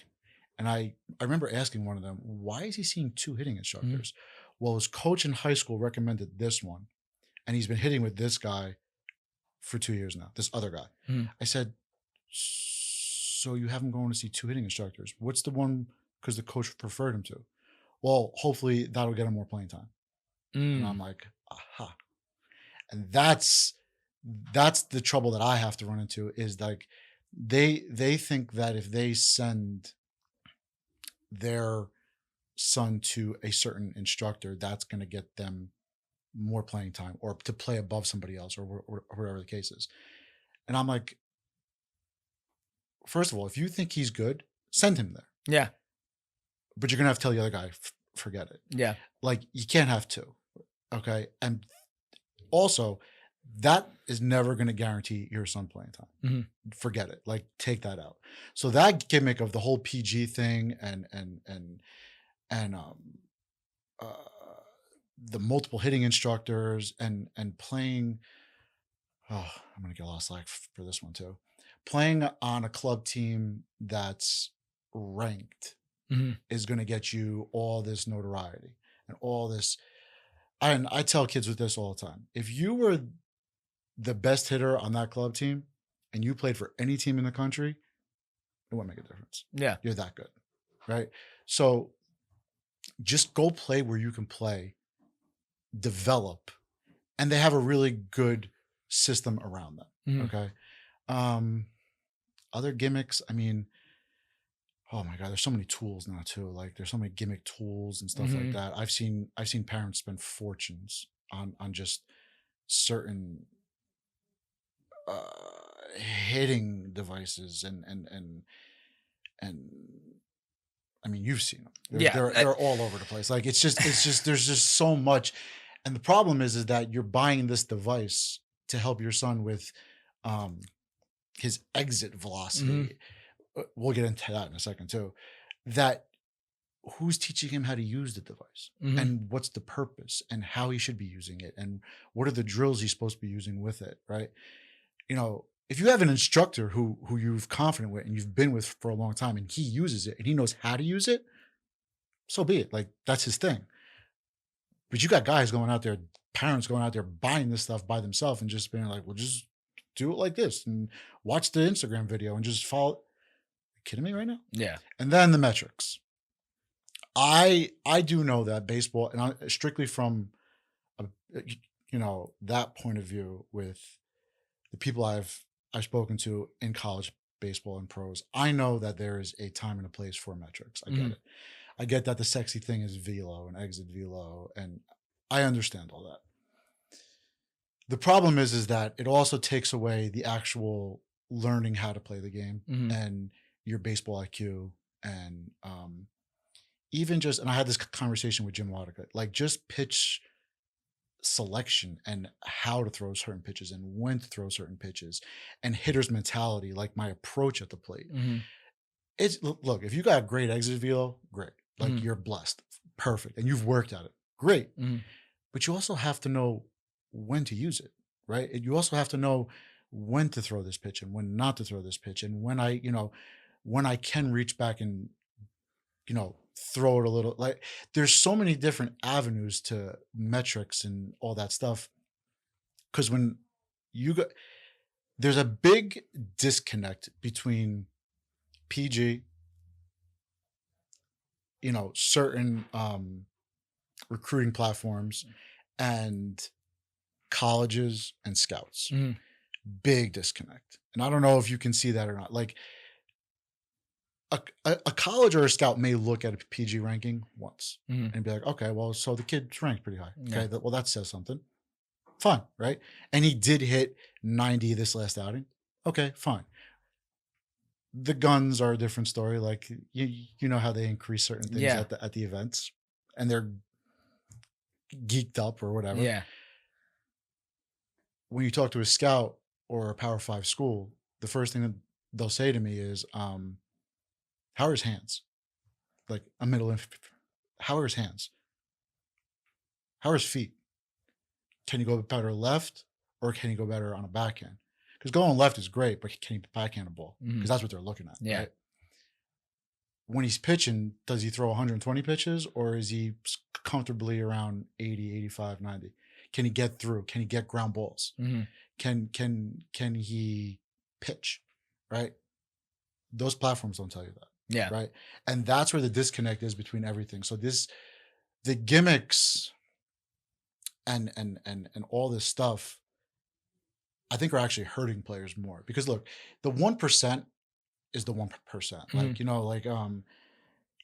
And I remember asking one of them, why is he seeing 2 hitting instructors? Well, his coach in high school recommended this one, and he's been hitting with this guy for 2 years now, this other guy. I said, so you have him going to see 2 hitting instructors. What's the one because the coach preferred him to? Well, hopefully that'll get him more playing time. And I'm like, aha. And that's the trouble that I have to run into, is like they think that if they send their son to a certain instructor, that's going to get them more playing time or to play above somebody else or whatever the case is. And I'm like, first of all, if you think he's good, send him there. Yeah. But you're going to have to tell the other guy, forget it. Yeah. Like, you can't have 2. Okay. And also, that is never going to guarantee your son playing time. Forget it. Like, take that out. So that gimmick of the whole PG thing and the multiple hitting instructors and playing, I'm going to get a lot of slack for this one too. Playing on a club team that's ranked is going to get you all this notoriety and all this. And I tell kids with this all the time. If you were the best hitter on that club team and you played for any team in the country, it wouldn't make a difference. Yeah. You're that good. Right. So just go play where you can play, develop, and they have a really good system around them. Okay. Other gimmicks, I mean, oh my God, there's so many tools now too. Like there's so many gimmick tools and stuff like that. I've seen parents spend fortunes on just certain hitting devices and I mean, you've seen them. They're all over the place. Like it's just there's just so much. And the problem is that you're buying this device to help your son with his exit velocity. We'll get into that in a second too. That who's teaching him how to use the device and what's the purpose and how he should be using it and what are the drills he's supposed to be using with it, right? You know, if you have an instructor who you're confident with and you've been with for a long time and he uses it and he knows how to use it, so be it. Like that's his thing. But you got guys going out there, parents going out there buying this stuff by themselves and just being like, well, just do it like this and watch the Instagram video and just follow. Are you kidding me right now? Yeah. And then the metrics. I do know that baseball, and strictly from, that point of view with the people I've spoken to in college baseball and pros, I know that there is a time and a place for metrics. I get it. I get that the sexy thing is velo and exit velo, and I understand all that. The problem is that it also takes away the actual learning how to play the game and your baseball IQ and even just, and I had this conversation with Jim Waddick, like just pitch selection and how to throw certain pitches and when to throw certain pitches and hitter's mentality, like my approach at the plate. It's look, if you got a great exit velo, great. Like you're blessed, perfect. And you've worked at it, great. But you also have to know when to use it, right? And you also have to know when to throw this pitch and when not to throw this pitch. And when I can reach back and, throw it a little. Like there's so many different avenues to metrics and all that stuff. Cause when there's a big disconnect between PG, certain recruiting platforms and colleges and scouts. Big disconnect. And I don't know if you can see that or not. Like a college or a scout may look at a PG ranking once and be like, okay, well, so the kid's ranked pretty high. Okay, well, that says something. Fine, right? And he did hit 90 this last outing. Okay, fine. The guns are a different story. Like you know how they increase certain things at the events, and they're geeked up or whatever. Yeah. When you talk to a scout or a Power 5 school, the first thing that they'll say to me is, how are his hands? Like a middle infantry. How are his hands? How are his feet? Can you go better left or can you go better on a backhand? Because going left is great, but can he backhand a ball? Because that's what they're looking at. Yeah. Right? When he's pitching, does he throw 120 pitches or is he comfortably around 80, 85, 90? Can he get through? Can he get ground balls? Can he pitch? Right? Those platforms don't tell you that. Yeah. Right. And that's where the disconnect is between everything. So the gimmicks and all this stuff, I think are actually hurting players more because look, the 1% is the 1%. Like,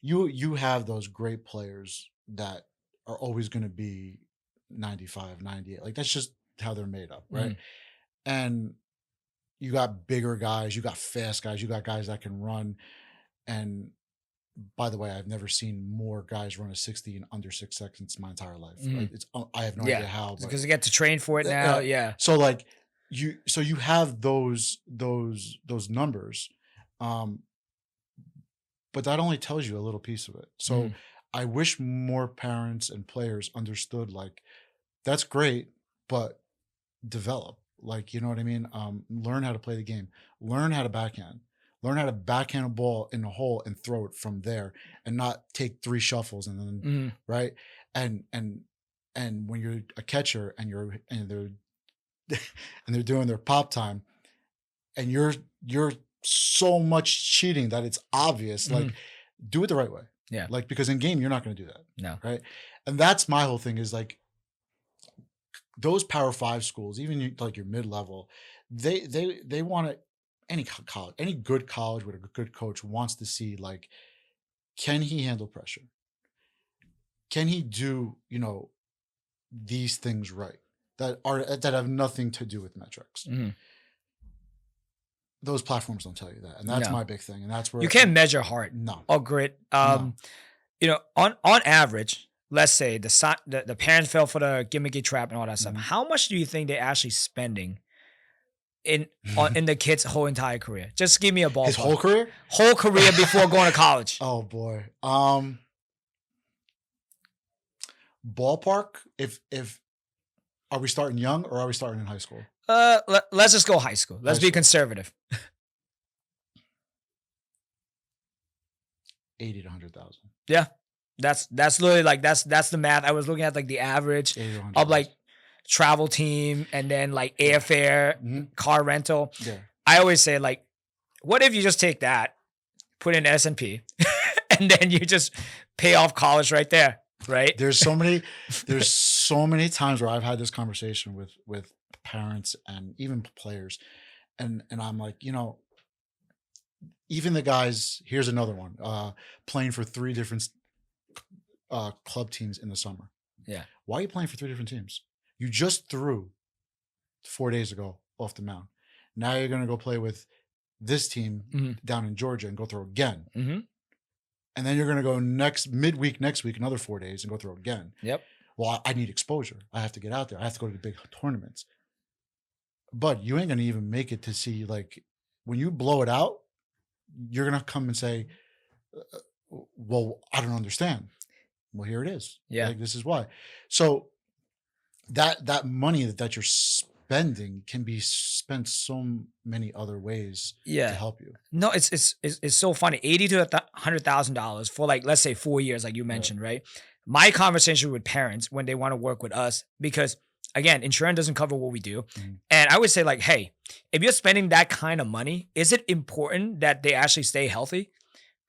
you have those great players that are always going to be 95, 98. Like that's just how they're made up. Right. And you got bigger guys, you got fast guys, you got guys that can run. And by the way, I've never seen more guys run a 60 in under 6 seconds my entire life. Right? I have no idea how. Because they get to train for it now. So like you have those numbers, but that only tells you a little piece of it. So I wish more parents and players understood like that's great, but develop. Like, you know what I mean? Learn how to play the game. Learn how to backhand. Learn how to backhand a ball in the hole and throw it from there and not take 3 shuffles and then right. And when you're a catcher and they're doing their pop time and you're so much cheating that it's obvious, like do it the right way. Yeah. Like, because in game, you're not going to do that. No. Right. And that's my whole thing is like those Power 5 schools, even like your mid-level, they want to any college, any good college with a good coach wants to see, like, can he handle pressure? Can he do, these things right that have nothing to do with metrics? Mm-hmm. Those platforms don't tell you that, and that's my big thing. And that's where you can't measure heart or grit. No. On average, let's say the parents fell for the gimmicky trap and all that stuff. Mhm. How much do you think they're actually spending in the kid's whole entire career? Just give me a ballpark. His whole career? Whole career before going to college. Oh boy. Ballpark. If are we starting young or are we starting in high school? Let's just go high school. Let's be conservative. 80 to 100,000. Yeah, that's literally like that's the math. I was looking at like the average of like travel team and then like airfare, car rental. Yeah. I always say, like, what if you just take that, put in S&P, and then you just pay off college right there, right? There's so many times where I've had this conversation with parents and even players, and I'm like, even the guys. Here's another one, playing for 3 different club teams in the summer. Yeah. Why are you playing for 3 different teams? You just threw 4 days ago off the mound. Now you're going to go play with this team down in Georgia and go throw again. Mm-hmm. And then you're going to go midweek next week, another 4 days and go throw again. Yep. Well, I need exposure. I have to get out there. I have to go to the big tournaments. But you ain't going to even make it to see, like, when you blow it out, you're going to come and say, well, I don't understand. Well, here it is. Yeah. Like, this is why. So that money that you're spending can be spent so many other ways to help you. No, it's so funny. $80,000 to $100,000 for, like, let's say 4 years, like you mentioned, right? My conversation with parents when they want to work with us, because again, insurance doesn't cover what we do. And I would say, like, hey, if you're spending that kind of money, is it important that they actually stay healthy?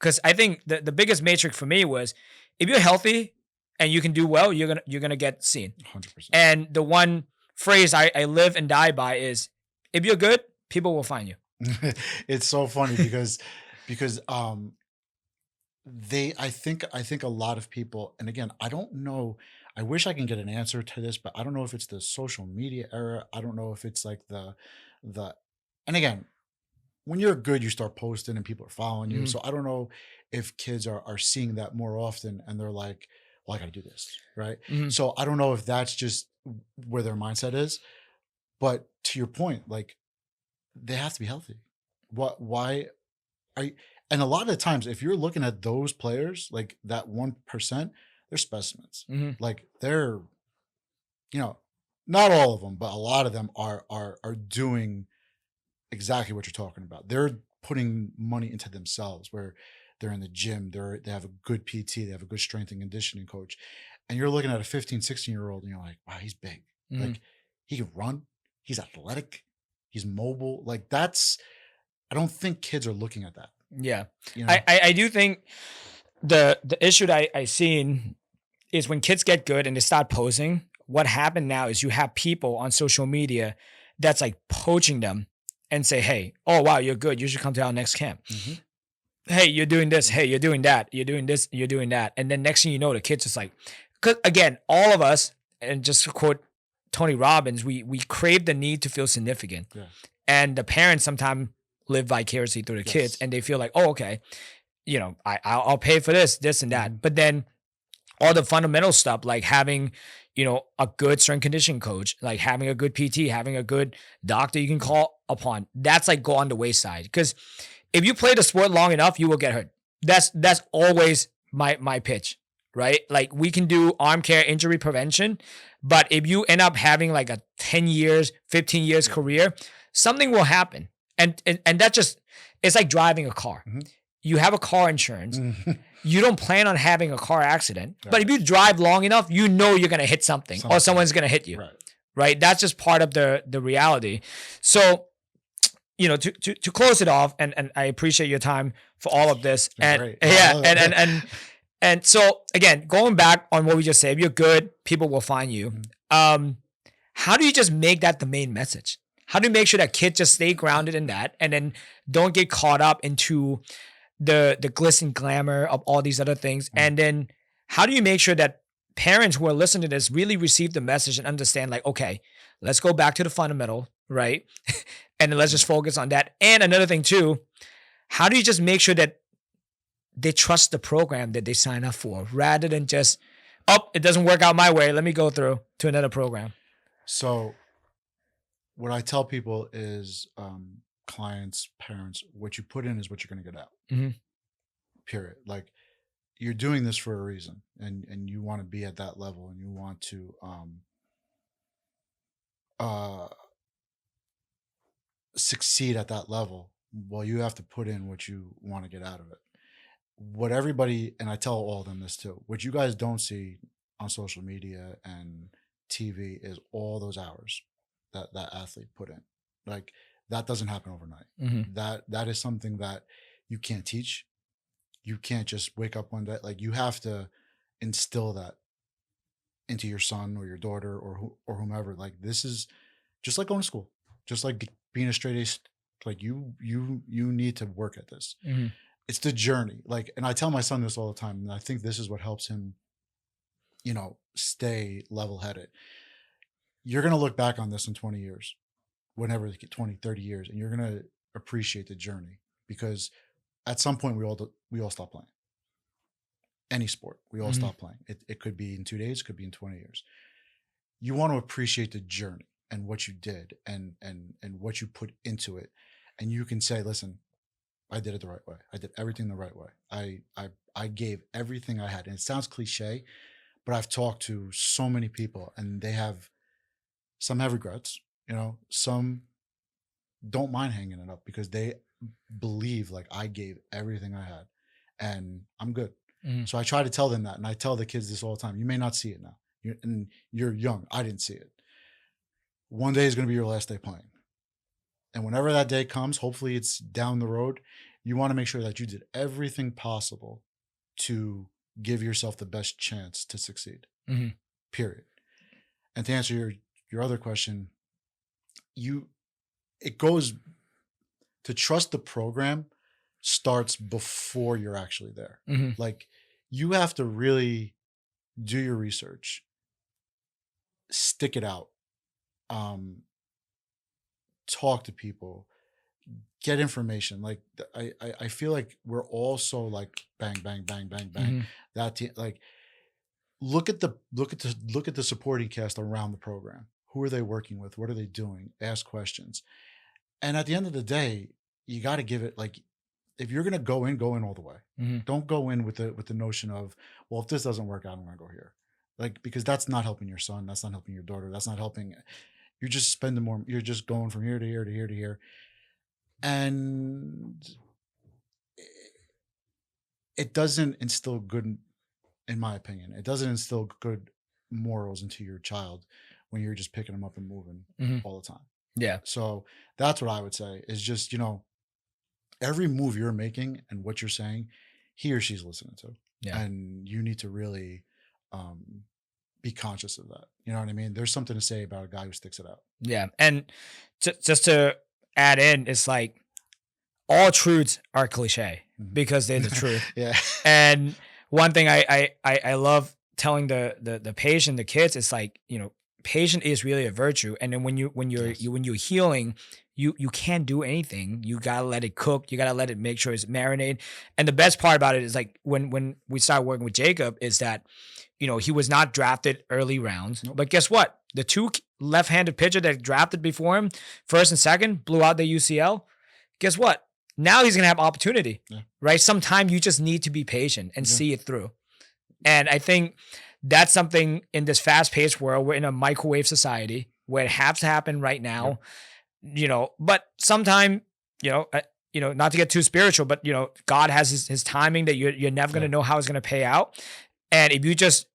Because I think the biggest matrix for me was, if you're healthy and you can do well, you're gonna get seen. 100%. And the one phrase I live and die by is, if you're good, people will find you. It's so funny because I think a lot of people, and again, I don't know, I wish I can get an answer to this, but I don't know if it's the social media era. I don't know if it's like the and again, when you're good, you start posting and people are following you. So I don't know if kids are seeing that more often and they're like, well, I got to do this, right? So I don't know if that's just where their mindset is. But to your point, like, they have to be healthy. Why are you? And a lot of the times, if you're looking at those players, like that 1%, they're specimens. Like, they're, not all of them, but a lot of them are doing exactly what you're talking about. They're putting money into themselves, where they're in the gym, they have a good PT, they have a good strength and conditioning coach. And you're looking at a 15, 16-year-old and you're like, wow, he's big. Like, he can run, he's athletic, he's mobile. Like, I don't think kids are looking at that. Yeah. I do think the issue that I seen is when kids get good and they start posing, what happened now is you have people on social media that's like poaching them and say, hey, oh, wow, you're good, you should come to our next camp. Hey, you're doing this. Hey, you're doing that. You're doing this. You're doing that. And then next thing you know, the kid's just like, because again, all of us, and just to quote Tony Robbins, we crave the need to feel significant. Yeah. And the parents sometimes live vicariously through the kids, and they feel like, oh, okay, I'll pay for this and that. But then all the fundamental stuff, like having, a good strength conditioning coach, like having a good PT, having a good doctor you can call upon, that's like go on the wayside. Because if you play the sport long enough, you will get hurt. That's always my pitch, right? Like, we can do arm care, injury prevention, but if you end up having like a 10 years, 15 years career, something will happen. And that just, it's like driving a car. You have a car insurance. You don't plan on having a car accident, but if you drive long enough, you're going to hit something or someone's going to hit you, right? That's just part of the reality. So, to close it off, and I appreciate your time for all of this. And and so again, going back on what we just said, if you're good, people will find you. How do you just make that the main message? How do you make sure that kids just stay grounded in that and then don't get caught up into the glitz and glamour of all these other things? And then how do you make sure that parents who are listening to this really receive the message and understand, like, okay, let's go back to the fundamental, right? And then let's just focus on that. And another thing too, how do you just make sure that they trust the program that they sign up for rather than just, oh, it doesn't work out my way, let me go through to another program? So what I tell people is clients, parents, what you put in is what you're going to get out. Mm-hmm. Period. Like, you're doing this for a reason, and you want to be at that level, and you want to succeed at that level. Well, you have to put in what you want to get out of it. What everybody, and I tell all of them this too, what you guys don't see on social media and TV is all those hours that athlete put in. Like, that doesn't happen overnight. Mm-hmm. That is something that you can't teach. You can't just wake up one day. Like, you have to instill that into your son or your daughter or whomever. Like, this is just like going to school, just like being a straight A. Like, you need to work at this. Mm-hmm. It's the journey. Like, and I tell my son this all the time, and I think this is what helps him, stay level-headed. You're going to look back on this in 20 years, whenever 20, 30 years, and you're going to appreciate the journey, because at some point we all stop playing. Any sport, we all stop playing. It could be in 2 days, it could be in 20 years. You want to appreciate the journey and what you did and what you put into it. And you can say, listen, I did it the right way. I did everything the right way. I gave everything I had. And it sounds cliche, but I've talked to so many people, and some have regrets, some don't mind hanging it up because they believe, like, I gave everything I had and I'm good. Mm-hmm. So I try to tell them that. And I tell the kids this all the time. You may not see it now. You're young. I didn't see it. One day is going to be your last day playing. And whenever that day comes, hopefully it's down the road, you want to make sure that you did everything possible to give yourself the best chance to succeed. Mm-hmm. Period. And to answer your other question, it goes to trust the program starts before you're actually there. Mm-hmm. Like, you have to really do your research, stick it out, talk to people, get information. Like, I feel like we're all so like bang, bang, bang, bang, bang. Mm-hmm. That like, look at the supporting cast around the program. Who are they working with? What are they doing? Ask questions. And at the end of the day, you got to give it, like, if you're gonna go in all the way. Mm-hmm. Don't go in with the notion of, well, if this doesn't work out, I'm gonna go here. Like, because that's not helping your son, that's not helping your daughter, that's not helping. You're just spending more. You're just going from here to here to here to here, and it doesn't instill good, in my opinion. It doesn't instill good morals into your child when you're just picking them up and moving all the time. Yeah. So that's what I would say is just, every move you're making and what you're saying, he or she's listening to. Yeah. And you need to really be conscious of that. You know what I mean? There's something to say about a guy who sticks it out. Yeah. And just to add in, it's like, all truths are cliche because they're the truth. Yeah. And one thing I love telling the patient, the kids, it's like, patient is really a virtue. And then when you're healing, you can't do anything. You gotta let it cook. You gotta let it make sure it's marinated. And the best part about it is, like, when we started working with Jacob, is that, he was not drafted early rounds. But guess what? The two left-handed pitcher that drafted before him, first and second, blew out the UCL. Guess what? Now he's gonna have opportunity, right? Sometime you just need to be patient and see it through. And I think that's something in this fast-paced world. We're in a microwave society where it has to happen right now. But sometime, not to get too spiritual, but God has his timing that you're never going to know how it's going to pay out. And if you just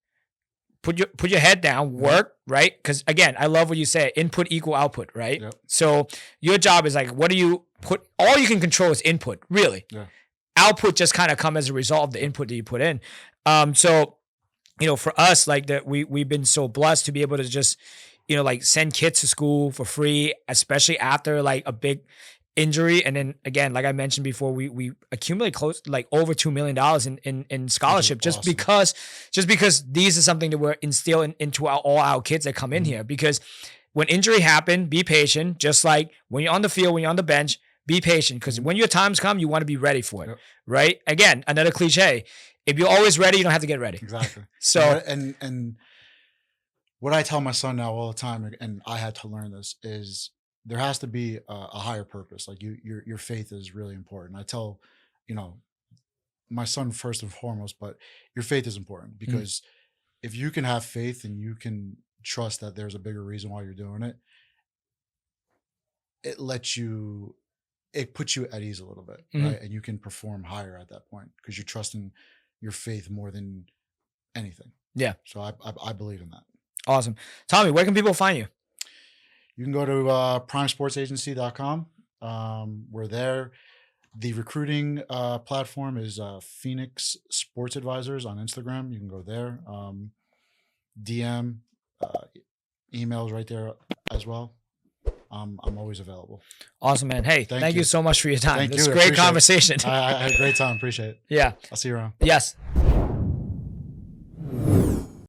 put your head down, work, right? Because again, I love what you say, input equal output, right? Yep. So your job is like, what do you put? All you can control is input, really. Yeah. Output just kind of come as a result of the input that you put in. So for us, like, that we've been so blessed to be able to just, you know, like send kids to school for free, especially after like a big injury. And then again, like I mentioned before, we accumulate close like over $2 million in scholarship just awesome. because these are something that we're instilling into all our kids that come in here. Because when injury happen, be patient. Just like when you're on the field, when you're on the bench, be patient. Because when your times come, you want to be ready for it, right? Again, another cliche. If you're always ready, you don't have to get ready. Exactly. So and what I tell my son now all the time, and I had to learn this, is there has to be a higher purpose. Like your faith is really important. I tell, you know, my son first and foremost, but your faith is important because if you can have faith and you can trust that there's a bigger reason why you're doing it, it puts you at ease a little bit, right? And you can perform higher at that point because you're trusting your faith more than anything. Yeah. So I believe in that. Awesome. Tommy, where can people find you? You can go to primesportsagency.com. We're there. The recruiting platform is Phoenix Sports Advisors on Instagram. You can go there. DM, emails right there as well. I'm always available. Awesome, man. Hey, thank you so much for your time. Thank This you. Great conversation. I had a great time. Appreciate it. Yeah. I'll see you around. Yes.